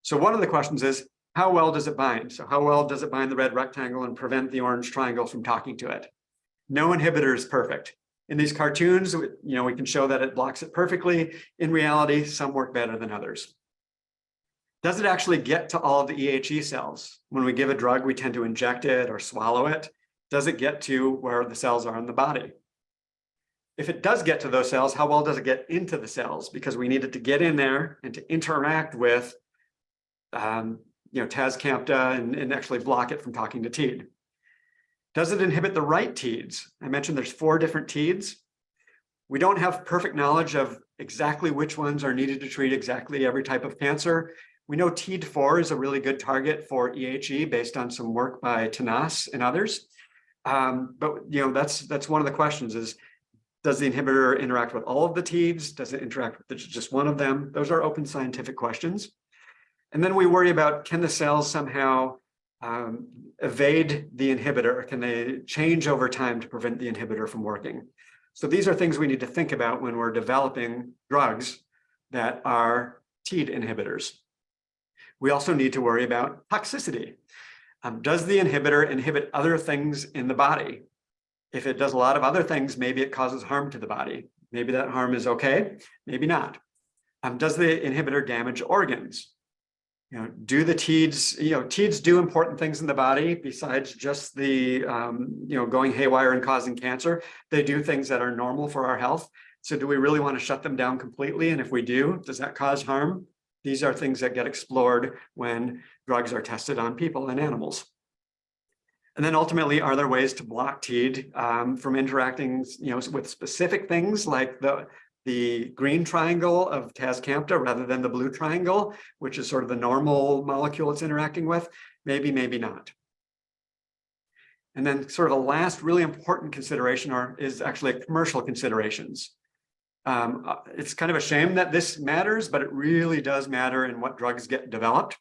So one of the questions is, how well does it bind? So how well does it bind the red rectangle and prevent the orange triangle from talking to it? No inhibitor is perfect. In these cartoons, we can show that it blocks it perfectly. In reality, some work better than others. Does it actually get to all of the EHE cells? When we give a drug, we tend to inject it or swallow it. Does it get to where the cells are in the body? If it does get to those cells, how well does it get into the cells? Because we need it to get in there and to interact with TAZ-CAMTA and actually block it from talking to TEAD. Does it inhibit the right TEADs? I mentioned there's 4 different TEADs. We don't have perfect knowledge of exactly which ones are needed to treat exactly every type of cancer. We know TEAD4 is a really good target for EHE based on some work by Tanas and others. But that's one of the questions is, does the inhibitor interact with all of the TEADs? Does it interact with just one of them? Those are open scientific questions. And then we worry about, can the cells somehow evade the inhibitor? Can they change over time to prevent the inhibitor from working? So these are things we need to think about when we're developing drugs that are TEAD inhibitors. We also need to worry about toxicity. Does the inhibitor inhibit other things in the body? If it does a lot of other things, maybe it causes harm to the body. Maybe that harm is okay, maybe not. Does the inhibitor damage organs? Do the TEADs, TEADs do important things in the body besides just the, going haywire and causing cancer. They do things that are normal for our health. So do we really want to shut them down completely? And if we do, does that cause harm? These are things that get explored when drugs are tested on people and animals. And then ultimately, are there ways to block TEAD from interacting, with specific things like the green triangle of TAZ-CAMTA rather than the blue triangle, which is sort of the normal molecule it's interacting with? Maybe, maybe not. And then sort of the last really important consideration is actually commercial considerations. It's kind of a shame that this matters, but it really does matter in what drugs get developed.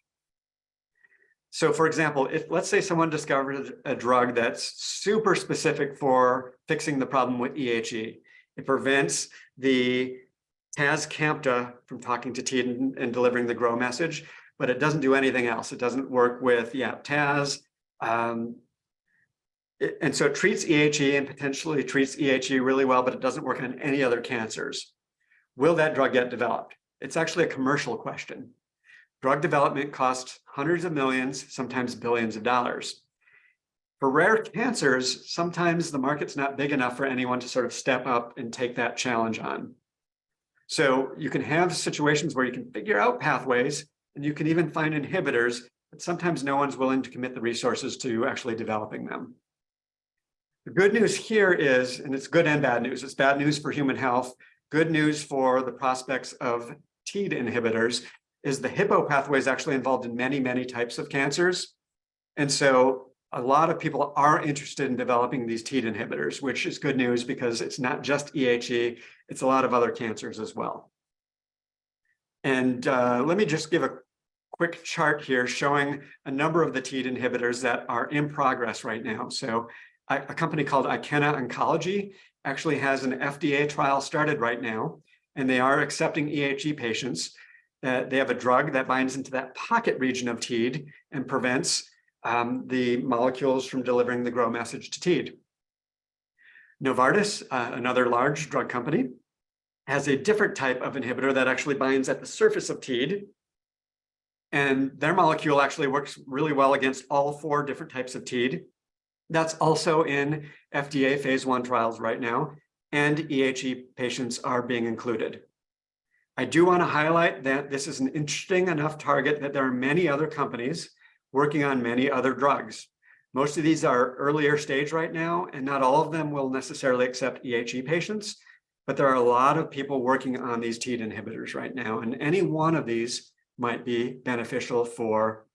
So for example, if let's say someone discovered a drug that's super specific for fixing the problem with EHE, it prevents the TAZ-CAMTA from talking to TEAD and delivering the GROW message, but it doesn't do anything else. It doesn't work with YAP-TAZ. And so it treats EHE and potentially treats EHE really well, but it doesn't work on any other cancers. Will that drug get developed? It's actually a commercial question. Drug development costs hundreds of millions, sometimes billions of dollars. For rare cancers, sometimes the market's not big enough for anyone to sort of step up and take that challenge on. So you can have situations where you can figure out pathways and you can even find inhibitors, but sometimes no one's willing to commit the resources to actually developing them. The good news here is, and it's good and bad news, it's bad news for human health, good news for the prospects of TEAD inhibitors, is the Hippo pathway is actually involved in many, many types of cancers. And so a lot of people are interested in developing these TEAD inhibitors, which is good news because it's not just EHE, it's a lot of other cancers as well. And let me just give a quick chart here showing a number of the TEAD inhibitors that are in progress right now. So a company called Ikena Oncology actually has an FDA trial started right now, and they are accepting EHE patients. They have a drug that binds into that pocket region of TEAD and prevents the molecules from delivering the GROW message to TEAD. Novartis, another large drug company, has a different type of inhibitor that actually binds at the surface of TEAD. And their molecule actually works really well against all 4 different types of TEAD. That's also in FDA phase 1 trials right now. and EHE patients are being included. I do want to highlight that this is an interesting enough target that there are many other companies working on many other drugs. Most of these are earlier stage right now, and not all of them will necessarily accept EHE patients, but there are a lot of people working on these TEAD inhibitors right now, and any one of these might be beneficial for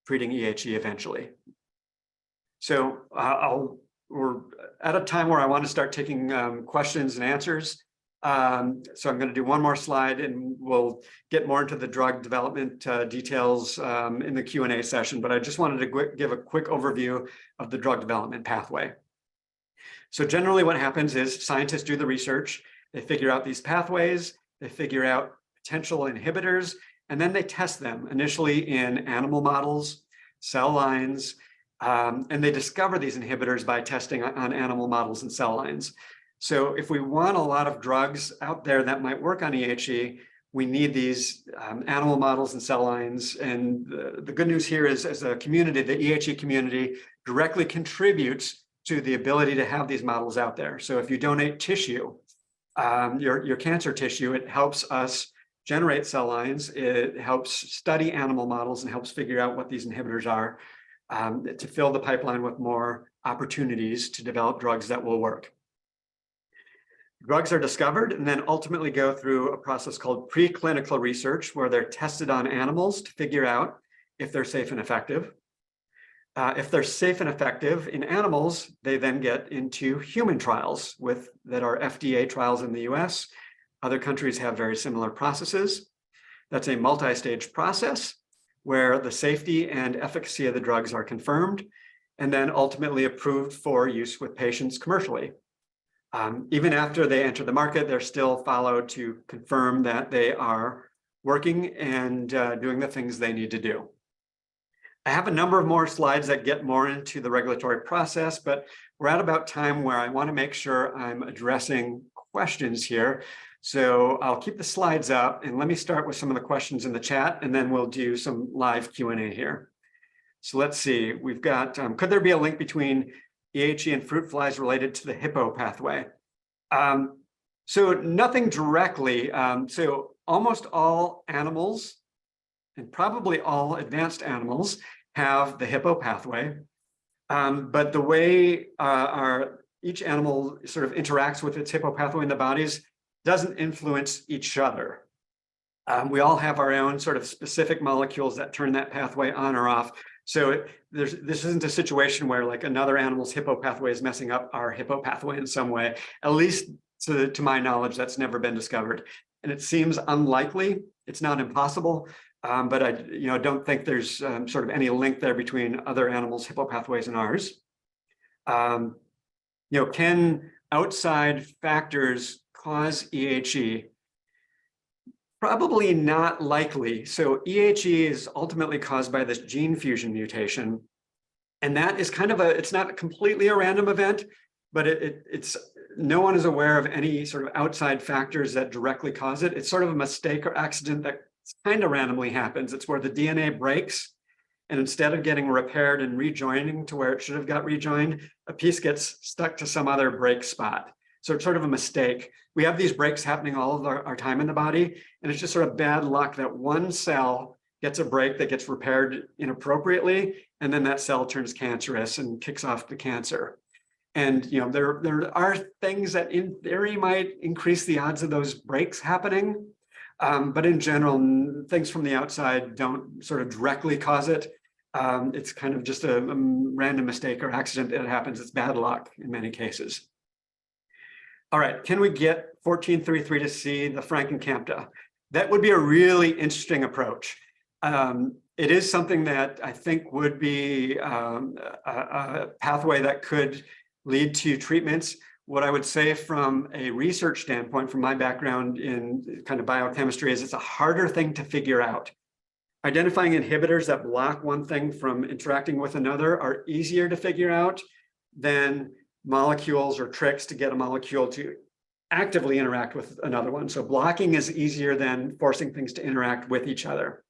treating EHE eventually. So we're at a time where I want to start taking questions and answers. So I'm going to do one more slide and we'll get more into the drug development details in the Q&A session, but I just wanted to give a quick overview of the drug development pathway. So generally what happens is scientists do the research, they figure out these pathways, they figure out potential inhibitors, and then they test them initially in animal models, cell lines, and they discover these inhibitors by testing on animal models and cell lines. So if we want a lot of drugs out there that might work on EHE, we need these animal models and cell lines. And the good news here is, as a community, the EHE community directly contributes to the ability to have these models out there. So if you donate tissue, your cancer tissue, it helps us generate cell lines, it helps study animal models and helps figure out what these inhibitors are to fill the pipeline with more opportunities to develop drugs that will work. Drugs are discovered and then ultimately go through a process called preclinical research, where they're tested on animals to figure out if they're safe and effective. If they're safe and effective in animals, they then get into human trials that are FDA trials in the US. Other countries have very similar processes. That's a multi-stage process where the safety and efficacy of the drugs are confirmed and then ultimately approved for use with patients commercially. Even after they enter the market, they're still followed to confirm that they are working and doing the things they need to do. I have a number of more slides that get more into the regulatory process, but we're at about time where I want to make sure I'm addressing questions here. So I'll keep the slides up and let me start with some of the questions in the chat, and then we'll do some live Q&A here. So let's see, we've got, could there be a link between EHE and fruit flies related to the Hippo pathway? So nothing directly. So almost all animals, and probably all advanced animals, have the Hippo pathway. But the way each animal sort of interacts with its Hippo pathway in the bodies doesn't influence each other. We all have our own sort of specific molecules that turn that pathway on or off. So this isn't a situation where like another animal's Hippo pathway is messing up our Hippo pathway in some way. At least to my knowledge, that's never been discovered. And it seems unlikely. It's not impossible, but I don't think there's sort of any link there between other animals' Hippo pathways and ours. Can outside factors cause EHE? Probably not likely. So EHE is ultimately caused by this gene fusion mutation. And that is kind of it's not completely a random event, but it's no one is aware of any sort of outside factors that directly cause it. It's sort of a mistake or accident that kind of randomly happens. It's where the DNA breaks, and instead of getting repaired and rejoining to where it should have got rejoined, a piece gets stuck to some other break spot. So it's sort of a mistake. We have these breaks happening all of our time in the body, and it's just sort of bad luck that one cell gets a break that gets repaired inappropriately, and then that cell turns cancerous and kicks off the cancer. And there are things that in theory might increase the odds of those breaks happening, but in general, things from the outside don't sort of directly cause it. It's kind of just a random mistake or accident that happens. It's bad luck in many cases. All right, can we get 1433 to see the Frankencampta? That would be a really interesting approach. It is something that I think would be a pathway that could lead to treatments. What I would say from a research standpoint, from my background in kind of biochemistry, is it's a harder thing to figure out. Identifying inhibitors that block one thing from interacting with another are easier to figure out than molecules or tricks to get a molecule to actively interact with another one. So blocking is easier than forcing things to interact with each other.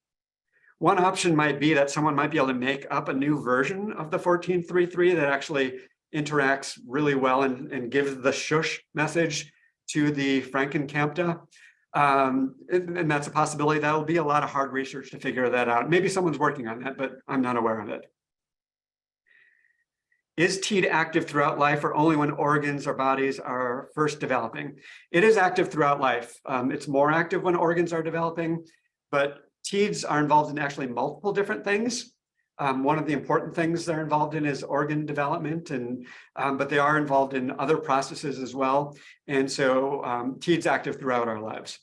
One option might be that someone might be able to make up a new version of the 1433 that actually interacts really well and gives the shush message to the Frankencampta. And that's a possibility. That'll be a lot of hard research to figure that out. Maybe someone's working on that, but I'm not aware of it. Is TEAD active throughout life or only when organs or bodies are first developing? It is active throughout life. It's more active when organs are developing, but TEADs are involved in actually multiple different things. One of the important things they're involved in is organ development, but they are involved in other processes as well. And so TEAD's active throughout our lives.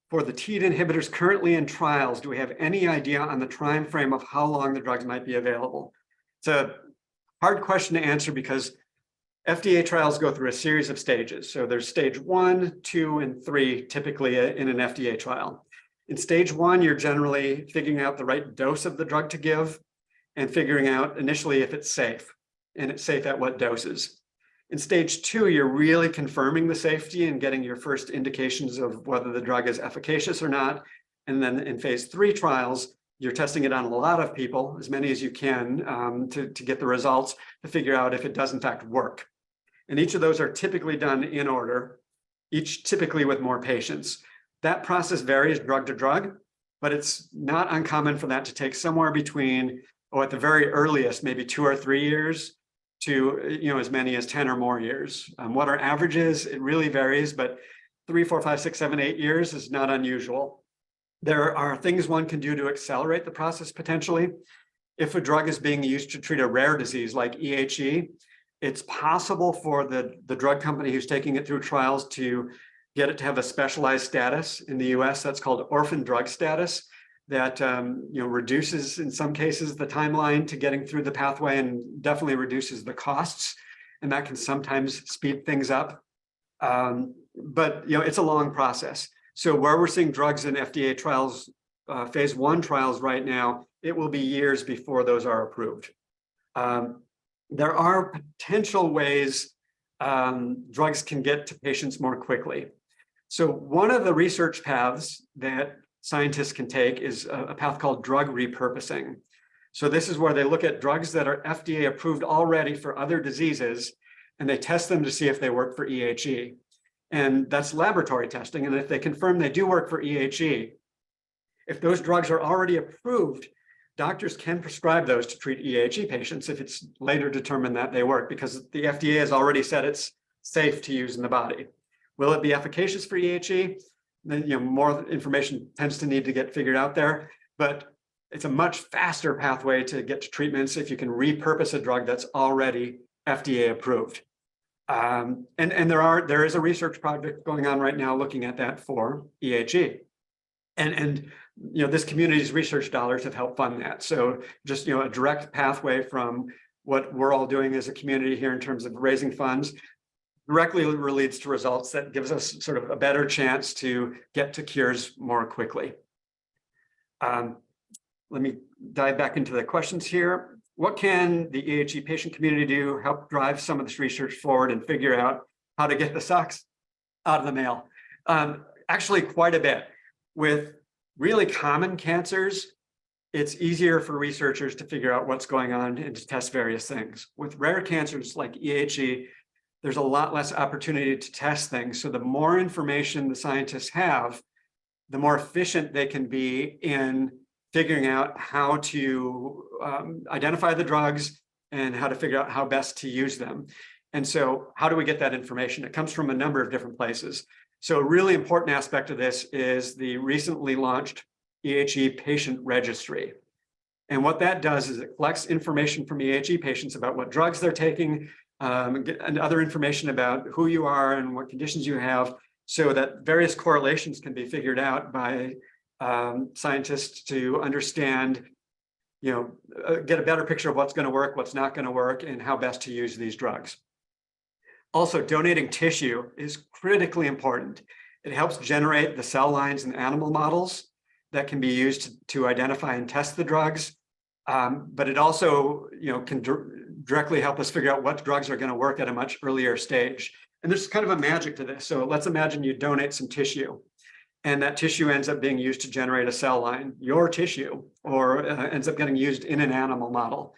For the TEAD inhibitors currently in trials, do we have any idea on the time frame of how long the drugs might be available? It's a hard question to answer because FDA trials go through a series of stages. So there's stage 1, 2, and 3 typically in an FDA trial. In stage 1, you're generally figuring out the right dose of the drug to give and figuring out initially if it's safe, and it's safe at what doses. In stage 2, you're really confirming the safety and getting your first indications of whether the drug is efficacious or not. And then in phase 3 trials, you're testing it on a lot of people, as many as you can, to get the results to figure out if it does in fact work. And each of those are typically done in order, each typically with more patients. That process varies drug to drug, but it's not uncommon for that to take somewhere between, or at the very earliest, maybe 2 or 3 years to as many as 10 or more years. What our average is, it really varies, but 3, 4, 5, 6, 7, 8 years is not unusual. There are things one can do to accelerate the process potentially. If a drug is being used to treat a rare disease like EHE, it's possible for the drug company who's taking it through trials to get it to have a specialized status in the US. That's called orphan drug status. That reduces in some cases the timeline to getting through the pathway and definitely reduces the costs, and that can sometimes speed things up. But it's a long process. So where we're seeing drugs in FDA trials, phase 1 trials right now, it will be years before those are approved. There are potential ways drugs can get to patients more quickly. So one of the research paths that scientists can take is a path called drug repurposing. So this is where they look at drugs that are FDA approved already for other diseases, and they test them to see if they work for EHE. And that's laboratory testing. And if they confirm they do work for EHE, if those drugs are already approved, doctors can prescribe those to treat EHE patients if it's later determined that they work, because the FDA has already said it's safe to use in the body. Will it be efficacious for EHE? Then more information tends to need to get figured out there, but it's a much faster pathway to get to treatments if you can repurpose a drug that's already FDA approved. And there is a research project going on right now looking at that for EHE. And this community's research dollars have helped fund that. So just a direct pathway from what we're all doing as a community here in terms of raising funds directly leads to results that gives us sort of a better chance to get to cures more quickly. Let me dive back into the questions here. What can the EHE patient community do to help drive some of this research forward and figure out how to get the socks out of the mail? Actually, quite a bit. With really common cancers, it's easier for researchers to figure out what's going on and to test various things. With rare cancers like EHE, there's a lot less opportunity to test things. So the more information the scientists have, the more efficient they can be in figuring out how to identify the drugs and how to figure out how best to use them. And so how do we get that information? It comes from a number of different places. So a really important aspect of this is the recently launched EHE patient registry. And what that does is it collects information from EHE patients about what drugs they're taking, and other information about who you are and what conditions you have, so that various correlations can be figured out by scientists to understand, get a better picture of what's going to work, what's not going to work, and how best to use these drugs. Also, donating tissue is critically important. It helps generate the cell lines and animal models that can be used to identify and test the drugs. But it also, can directly help us figure out what drugs are going to work at a much earlier stage. And there's kind of a magic to this. So let's imagine you donate some tissue, and that tissue ends up being used to generate a cell line, your tissue, or ends up getting used in an animal model.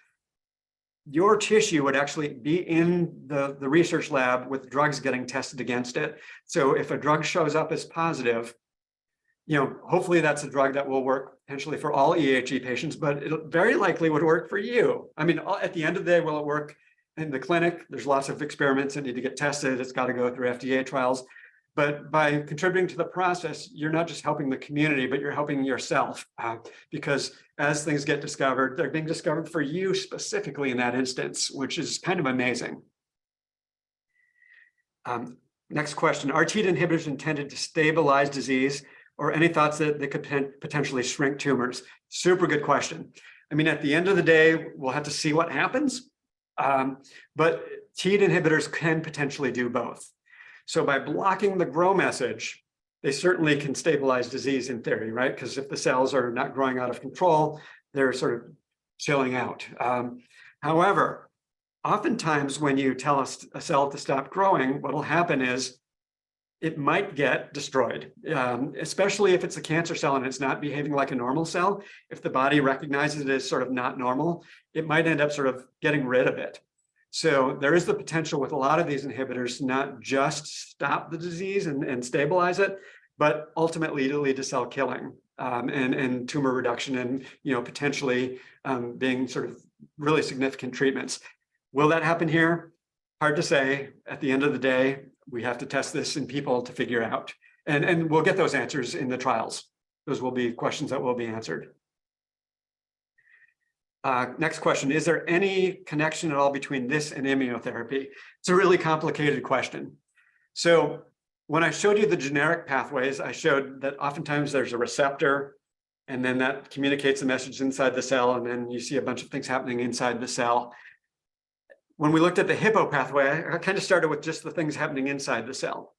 your tissue would actually be in the research lab with drugs getting tested against it. So if a drug shows up as positive, hopefully that's a drug that will work potentially for all EHE patients, but it very likely would work for you. I mean, at the end of the day, will it work in the clinic? There's lots of experiments that need to get tested. It's got to go through FDA trials. But by contributing to the process, you're not just helping the community, but you're helping yourself, because as things get discovered, they're being discovered for you specifically in that instance, which is kind of amazing. Next question, are TEAD inhibitors intended to stabilize disease, or any thoughts that they could potentially shrink tumors? Super good question. I mean, at the end of the day, we'll have to see what happens, but TEAD inhibitors can potentially do both. So by blocking the grow message, they certainly can stabilize disease in theory, right? Because if the cells are not growing out of control, they're sort of chilling out. However, oftentimes when you tell a cell to stop growing, what will happen is it might get destroyed, especially if it's a cancer cell and it's not behaving like a normal cell. If the body recognizes it as sort of not normal, it might end up sort of getting rid of it. So there is the potential with a lot of these inhibitors to not just stop the disease and stabilize it, but ultimately to lead to cell killing and tumor reduction and potentially being sort of really significant treatments. Will that happen here? Hard to say. At the end of the day, we have to test this in people to figure out. And we'll get those answers in the trials. Those will be questions that will be answered. Next question, is there any connection at all between this and immunotherapy? It's a really complicated question. So when I showed you the generic pathways, I showed that oftentimes there's a receptor, and then that communicates a message inside the cell, and then you see a bunch of things happening inside the cell. When we looked at the Hippo pathway, I kind of started with just the things happening inside the cell.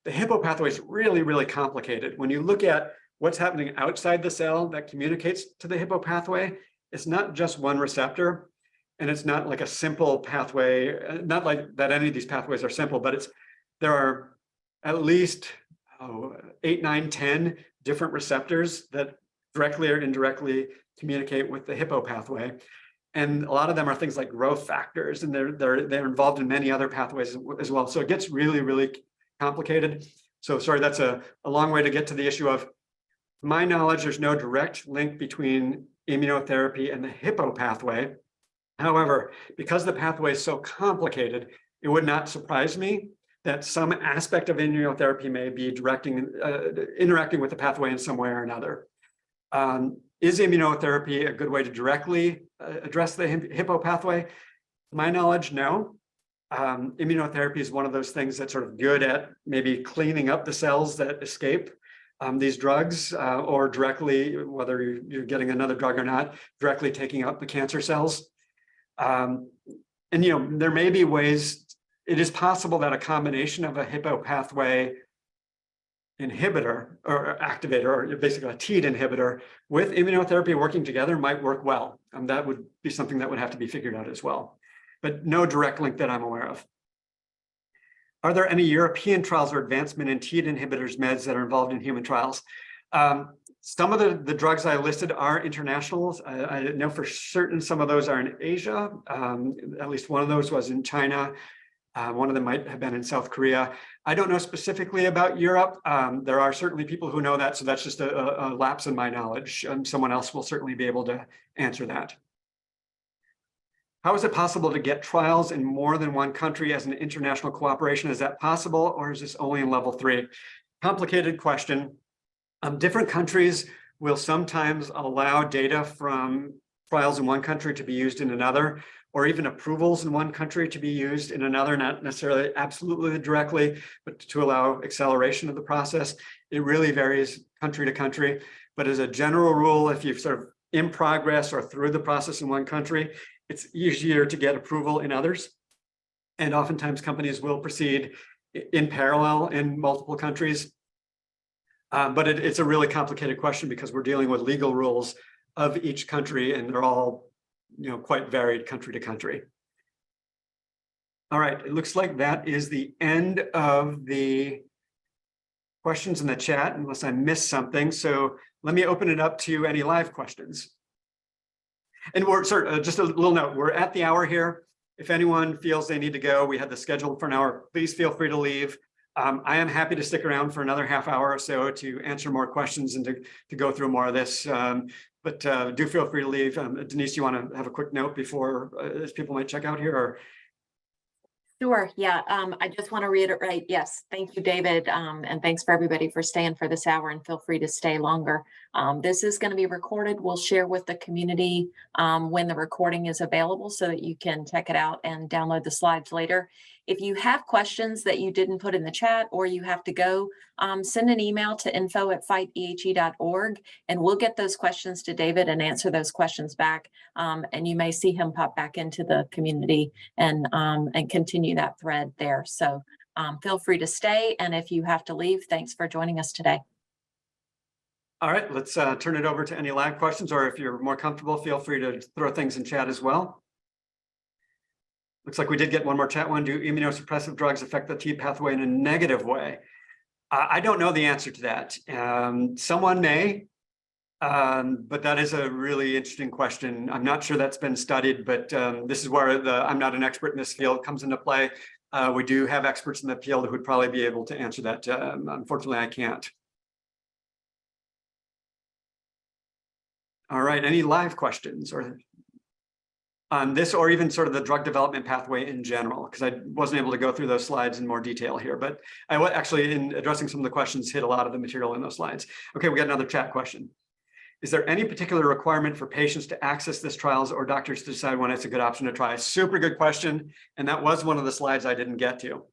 The Hippo pathway is really, really complicated. When you look at what's happening outside the cell that communicates to the Hippo pathway, it's not just one receptor, and it's not like a simple pathway, not like that any of these pathways are simple, but there are at least 8, 9, 10 different receptors that directly or indirectly communicate with the Hippo pathway. And a lot of them are things like growth factors, and they're involved in many other pathways as well. So it gets really, really complicated. So sorry, that's a long way to get to the issue of, to my knowledge, there's no direct link between immunotherapy and the Hippo pathway. However, because the pathway is so complicated, it would not surprise me that some aspect of immunotherapy may be interacting with the pathway in some way or another. Is immunotherapy a good way to directly address the Hippo pathway? To my knowledge, no. Immunotherapy is one of those things that's sort of good at maybe cleaning up the cells that escape these drugs, or directly, whether you're getting another drug or not, directly taking out the cancer cells. And there may be ways, it is possible that a combination of a Hippo pathway inhibitor or activator, or basically a TEAD inhibitor with immunotherapy working together might work well. That would be something that would have to be figured out as well, but no direct link that I'm aware of. Are there any European trials or advancement in TEAD inhibitors meds that are involved in human trials? Some of the drugs I listed are internationals. I know for certain some of those are in Asia. At least one of those was in China. One of them might have been in South Korea. I don't know specifically about Europe. There are certainly people who know that, so that's just a lapse in my knowledge. Someone else will certainly be able to answer that. How is it possible to get trials in more than one country as an international cooperation? Is that possible, or is this only in level 3? Complicated question. Different countries will sometimes allow data from trials in one country to be used in another, or even approvals in one country to be used in another, not necessarily absolutely directly, but to allow acceleration of the process. It really varies country to country. But as a general rule, if you're sort of in progress or through the process in one country, it's easier to get approval in others. And oftentimes companies will proceed in parallel in multiple countries. But it's a really complicated question because we're dealing with legal rules of each country, and they're all quite varied country to country. All right, it looks like that is the end of the questions in the chat, unless I missed something. So let me open it up to any live questions. And we're just a little note, we're at the hour here. If anyone feels they need to go, we had the schedule for an hour, please feel free to leave. I am happy to stick around for another half hour or so to answer more questions and to go through more of this. But do feel free to leave. Denise, you want to have a quick note before as people might check out here? Or? Sure. Yeah. I just want to reiterate. Yes. Thank you, David. And thanks for everybody for staying for this hour, and feel free to stay longer. This is going to be recorded. We'll share with the community when the recording is available so that you can check it out and download the slides later. If you have questions that you didn't put in the chat or you have to go, send an email to info@fightehe.org and we'll get those questions to David and answer those questions back. And you may see him pop back into the community and continue that thread there. So feel free to stay. And if you have to leave, thanks for joining us today. All right, let's turn it over to any live questions, or if you're more comfortable, feel free to throw things in chat as well. Looks like we did get one more chat one. Do immunosuppressive drugs affect the TEAD pathway in a negative way? I don't know the answer to that. Someone may, but that is a really interesting question. I'm not sure that's been studied, but this is where I'm not an expert in this field comes into play. We do have experts in the field who would probably be able to answer that. Unfortunately, I can't. All right, any live questions or on this, or even sort of the drug development pathway in general, because I wasn't able to go through those slides in more detail here, but I actually, in addressing some of the questions, hit a lot of the material in those slides. Okay, we got another chat question. Is there any particular requirement for patients to access this trials or doctors to decide when it's a good option to try? Super good question. And that was one of the slides I didn't get to.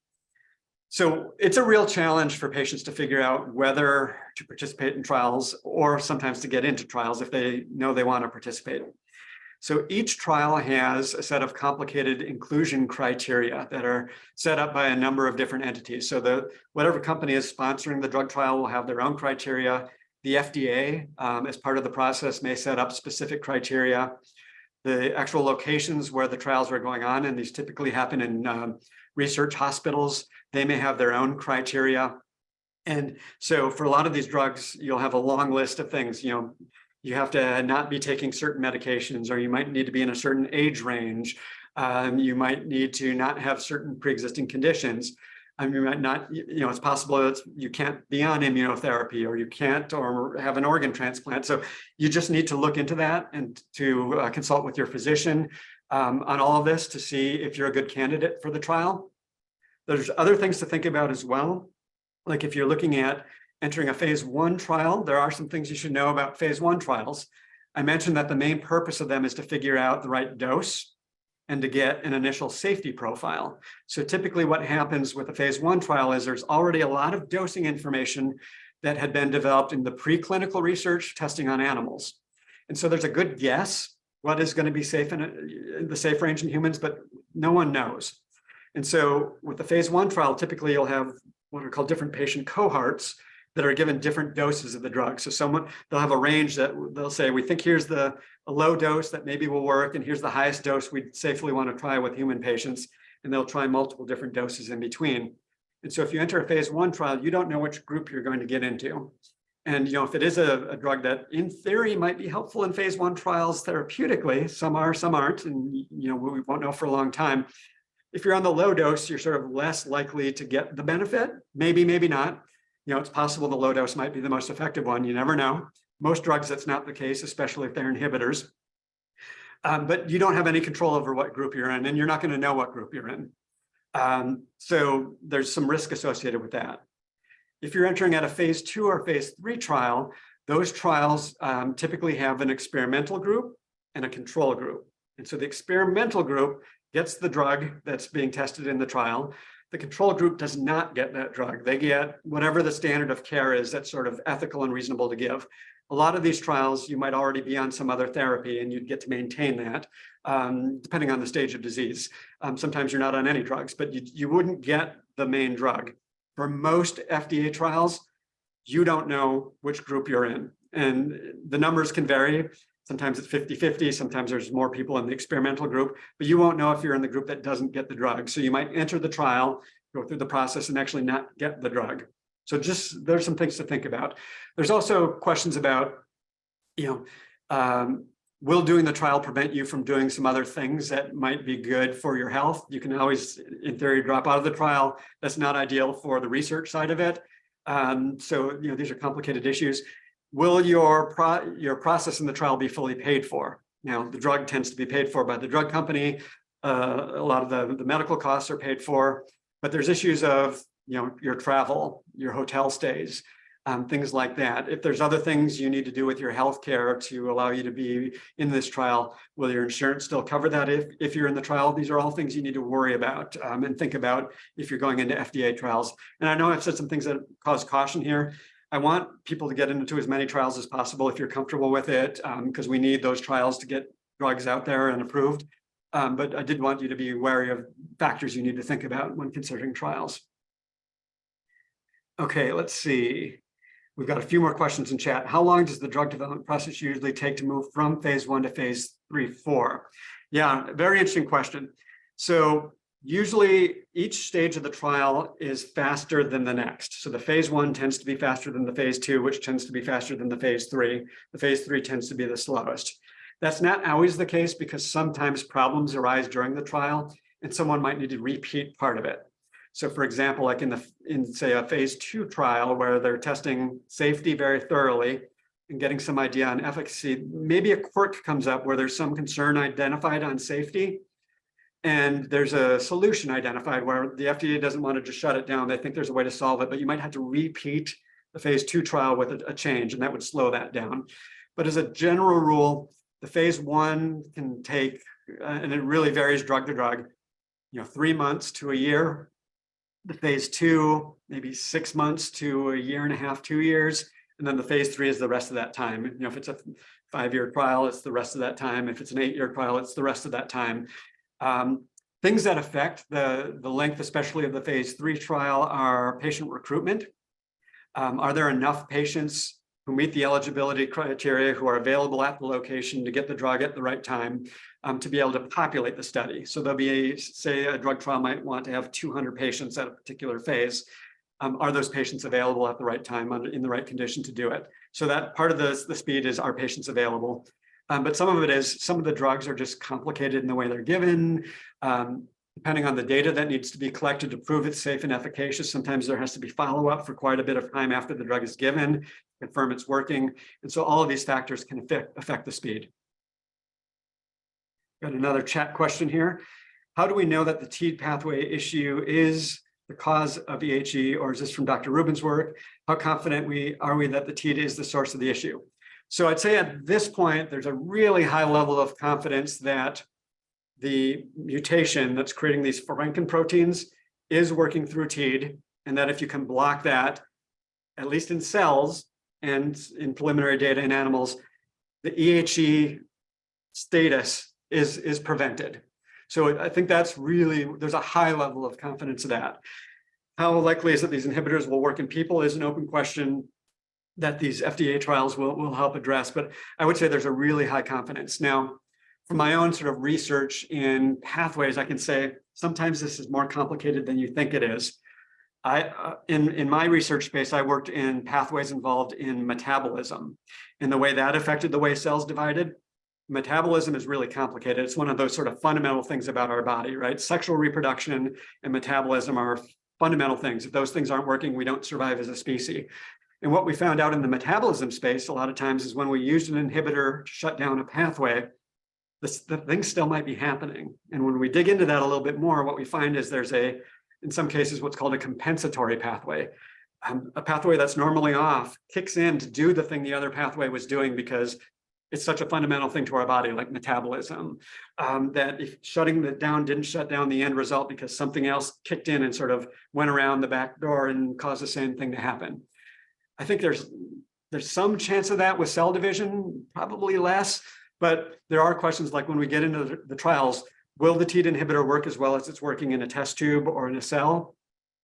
So it's a real challenge for patients to figure out whether to participate in trials or sometimes to get into trials if they know they want to participate. So each trial has a set of complicated inclusion criteria that are set up by a number of different entities. So whatever company is sponsoring the drug trial will have their own criteria. The FDA, as part of the process, may set up specific criteria. The actual locations where the trials are going on, and these typically happen in research hospitals, they may have their own criteria. And so for a lot of these drugs, you'll have a long list of things, you have to not be taking certain medications, or you might need to be in a certain age range. You might need to not have certain pre-existing conditions. You might not, it's possible that you can't be on immunotherapy, or you can't, or have an organ transplant. So you just need to look into that and to consult with your physician on all of this to see if you're a good candidate for the trial. There's other things to think about as well. Like if you're looking at entering a phase 1 trial, there are some things you should know about phase 1 trials. I mentioned that the main purpose of them is to figure out the right dose and to get an initial safety profile. So typically what happens with a phase 1 trial is there's already a lot of dosing information that had been developed in the preclinical research testing on animals. And so there's a good guess what is going to be safe in the safe range in humans, but no one knows. And so with the phase 1 trial, typically you'll have what are called different patient cohorts that are given different doses of the drug. So they'll have a range that they'll say, we think here's a low dose that maybe will work, and here's the highest dose we'd safely want to try with human patients, and they'll try multiple different doses in between. And so if you enter a phase 1 trial, you don't know which group you're going to get into. And if it is a drug that in theory might be helpful in phase 1 trials therapeutically, some are, some aren't, and we won't know for a long time. If you're on the low dose, you're sort of less likely to get the benefit, maybe, maybe not. It's possible the low dose might be the most effective one. You never know. Most drugs, that's not the case, especially if they're inhibitors. But you don't have any control over what group you're in, and you're not going to know what group you're in. So there's some risk associated with that. If you're entering at a phase 2 or phase 3 trial, those trials typically have an experimental group and a control group. And so the experimental group gets the drug that's being tested in the trial. The control group does not get that drug. They get whatever the standard of care is that's sort of ethical and reasonable to give. A lot of these trials, you might already be on some other therapy and you'd get to maintain that, depending on the stage of disease. Sometimes you're not on any drugs, but you wouldn't get the main drug. For most FDA trials, you don't know which group you're in. And the numbers can vary. Sometimes it's 50-50, sometimes there's more people in the experimental group, but you won't know if you're in the group that doesn't get the drug. So you might enter the trial, go through the process, and actually not get the drug. So there's some things to think about. There's also questions about, Will doing the trial prevent you from doing some other things that might be good for your health? You can always, in theory, drop out of the trial. That's not ideal for the research side of it. So, these are complicated issues. Will your process in the trial be fully paid for? Now, the drug tends to be paid for by the drug company. A lot of the medical costs are paid for, but there's issues of, your travel, your hotel stays, things like that. If there's other things you need to do with your healthcare to allow you to be in this trial, will your insurance still cover that if you're in the trial? These are all things you need to worry about and think about if you're going into FDA trials. And I know I've said some things that cause caution here. I want people to get into as many trials as possible if you're comfortable with it, because we need those trials to get drugs out there and approved. But I did want you to be wary of factors you need to think about when considering trials. Okay, let's see. We've got a few more questions in chat. How long does the drug development process usually take to move from phase 1 to phase 3, 4? Yeah, very interesting question. So usually each stage of the trial is faster than the next. So the phase 1 tends to be faster than the phase 2, which tends to be faster than the phase 3. The phase 3 tends to be the slowest. That's not always the case because sometimes problems arise during the trial and someone might need to repeat part of it. So for example, like in say a phase 2 trial where they're testing safety very thoroughly and getting some idea on efficacy, maybe a quirk comes up where there's some concern identified on safety and there's a solution identified where the FDA doesn't want to just shut it down. They think there's a way to solve it, but you might have to repeat the phase 2 trial with a change, and that would slow that down. But as a general rule, the phase 1 can take, and it really varies drug to drug, 3 months to a year. The phase 2, maybe 6 months to a year and a half, 2 years. And then the phase 3 is the rest of that time. If it's a 5-year trial, it's the rest of that time. If it's an 8-year trial, it's the rest of that time. Things that affect the length, especially of the phase 3 trial, are patient recruitment. Are there enough patients who meet the eligibility criteria, who are available at the location to get the drug at the right time, to be able to populate the study? So there'll be say a drug trial might want to have 200 patients at a particular phase. Are those patients available at the right time in the right condition to do it? So that part of the speed is, are patients available? But some of it is, some of the drugs are just complicated in the way they're given. Depending on the data that needs to be collected to prove it's safe and efficacious, sometimes there has to be follow-up for quite a bit of time after the drug is given, confirm it's working. And so all of these factors can affect the speed. Got another chat question here. How do we know that the TEAD pathway issue is the cause of EHE, or is this from Dr. Rubin's work? How confident are we that the TEAD is the source of the issue? So I'd say at this point, there's a really high level of confidence that the mutation that's creating these Franken proteins is working through TEAD, and that if you can block that, at least in cells and in preliminary data in animals, the EHE status is prevented. So I think that's really, there's a high level of confidence of that. How likely is it these inhibitors will work in people is an open question that these FDA trials will help address, but I would say there's a really high confidence. Now, from my own sort of research in pathways, I can say sometimes this is more complicated than you think it is. In my research space, I worked in pathways involved in metabolism, and the way that affected the way cells divided. Metabolism is really complicated. It's one of those sort of fundamental things about our body, right? Sexual reproduction and metabolism are fundamental things. If those things aren't working, we don't survive as a species. And what we found out in the metabolism space a lot of times is when we used an inhibitor to shut down a pathway, the things still might be happening. And when we dig into that a little bit more, what we find is there's in some cases, what's called a compensatory pathway. A pathway that's normally off kicks in to do the thing the other pathway was doing because it's such a fundamental thing to our body, like metabolism, that if shutting it down didn't shut down the end result because something else kicked in and sort of went around the back door and caused the same thing to happen. I think there's some chance of that with cell division, probably less, but there are questions like when we get into the trials, will the TEAD inhibitor work as well as it's working in a test tube or in a cell?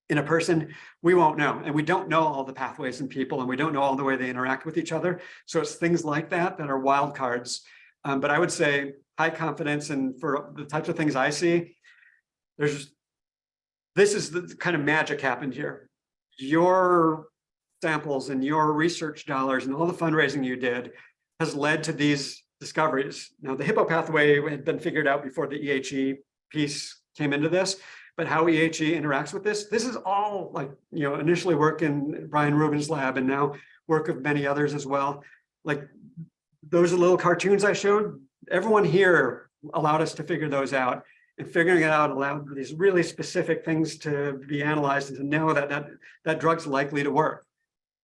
In a person, we won't know. And we don't know all the pathways in people, and we don't know all the way they interact with each other. So it's things like that are wild cards. But I would say high confidence, and for the types of things I see, this is the kind of magic happened here. Your samples and your research dollars and all the fundraising you did has led to these discoveries. Now, the Hippo pathway had been figured out before the EHE piece came into this, but how EHE interacts with this is all like, initially work in Brian Rubin's lab and now work of many others as well. Like those little cartoons I showed, everyone here allowed us to figure those out. And figuring it out allowed these really specific things to be analyzed and to know that drug's likely to work.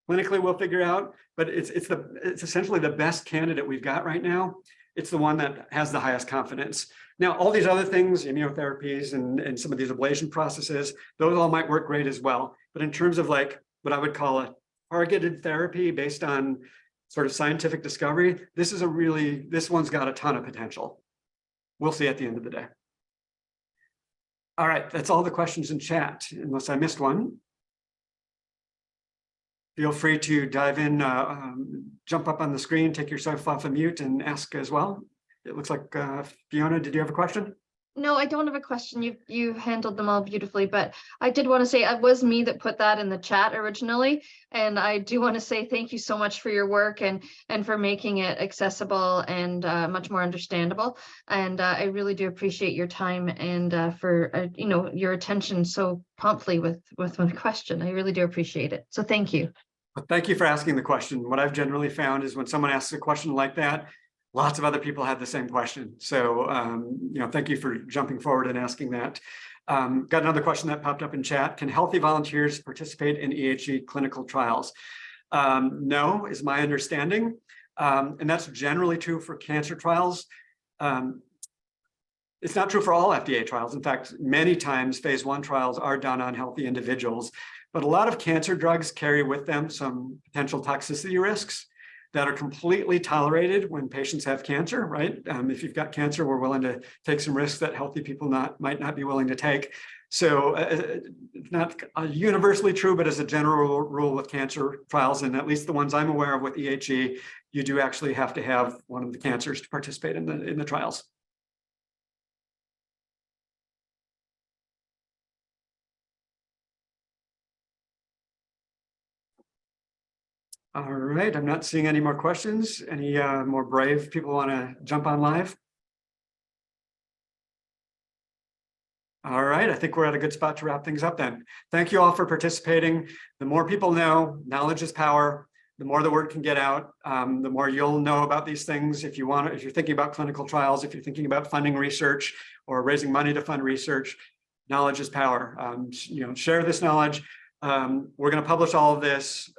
Clinically, we'll figure out, but it's essentially the best candidate we've got right now. It's the one that has the highest confidence. Now, all these other things, immunotherapies and some of these ablation processes, those all might work great as well. But in terms of like what I would call a targeted therapy based on sort of scientific discovery, this one's got a ton of potential. We'll see at the end of the day. All right, that's all the questions in chat, unless I missed one. Feel free to dive in, jump up on the screen, take yourself off of mute and ask as well. It looks like, Fiona, did you have a question? No, I don't have a question. You handled them all beautifully, but I did want to say it was me that put that in the chat originally. And I do want to say thank you so much for your work and for making it accessible and much more understandable. And I really do appreciate your time and for your attention so promptly with my question. I really do appreciate it. So thank you. Well, thank you for asking the question. What I've generally found is when someone asks a question like that, lots of other people have the same question. So, thank you for jumping forward and asking that. Got another question that popped up in chat. Can healthy volunteers participate in EHE clinical trials? No, is my understanding. And that's generally true for cancer trials. It's not true for all FDA trials. In fact, many times phase 1 trials are done on healthy individuals, but a lot of cancer drugs carry with them some potential toxicity risks that are completely tolerated when patients have cancer, right? If you've got cancer, we're willing to take some risks that healthy people might not be willing to take. So it's not universally true, but as a general rule with cancer trials, and at least the ones I'm aware of with EHE, you do actually have to have one of the cancers to participate in the trials. All right, I'm not seeing any more questions. Any more brave people want to jump on live? All right, I think we're at a good spot to wrap things up then. Thank you all for participating. The more people know, knowledge is power. The more the word can get out, the more you'll know about these things. If you're thinking about clinical trials, if you're thinking about funding research or raising money to fund research, knowledge is power. Share this knowledge. We're going to publish all of this.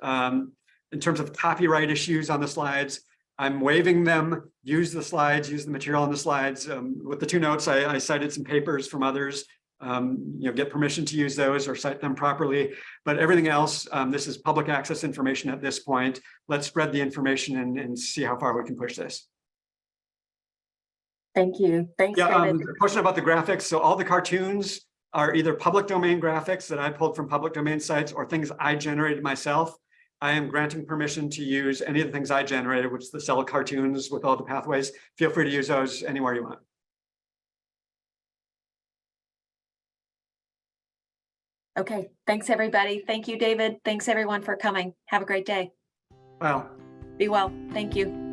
In terms of copyright issues on the slides, I'm waiving them. Use the slides, use the material on the slides. With the 2 notes, I cited some papers from others. Get permission to use those or cite them properly. But everything else, this is public access information at this point. Let's spread the information and see how far we can push this. Thank you. Thanks, David. Question about the graphics. So all the cartoons are either public domain graphics that I pulled from public domain sites or things I generated myself. I am granting permission to use any of the things I generated, which is the cell cartoons with all the pathways. Feel free to use those anywhere you want. Okay, thanks everybody. Thank you, David. Thanks everyone for coming. Have a great day. Well. Be well. Thank you.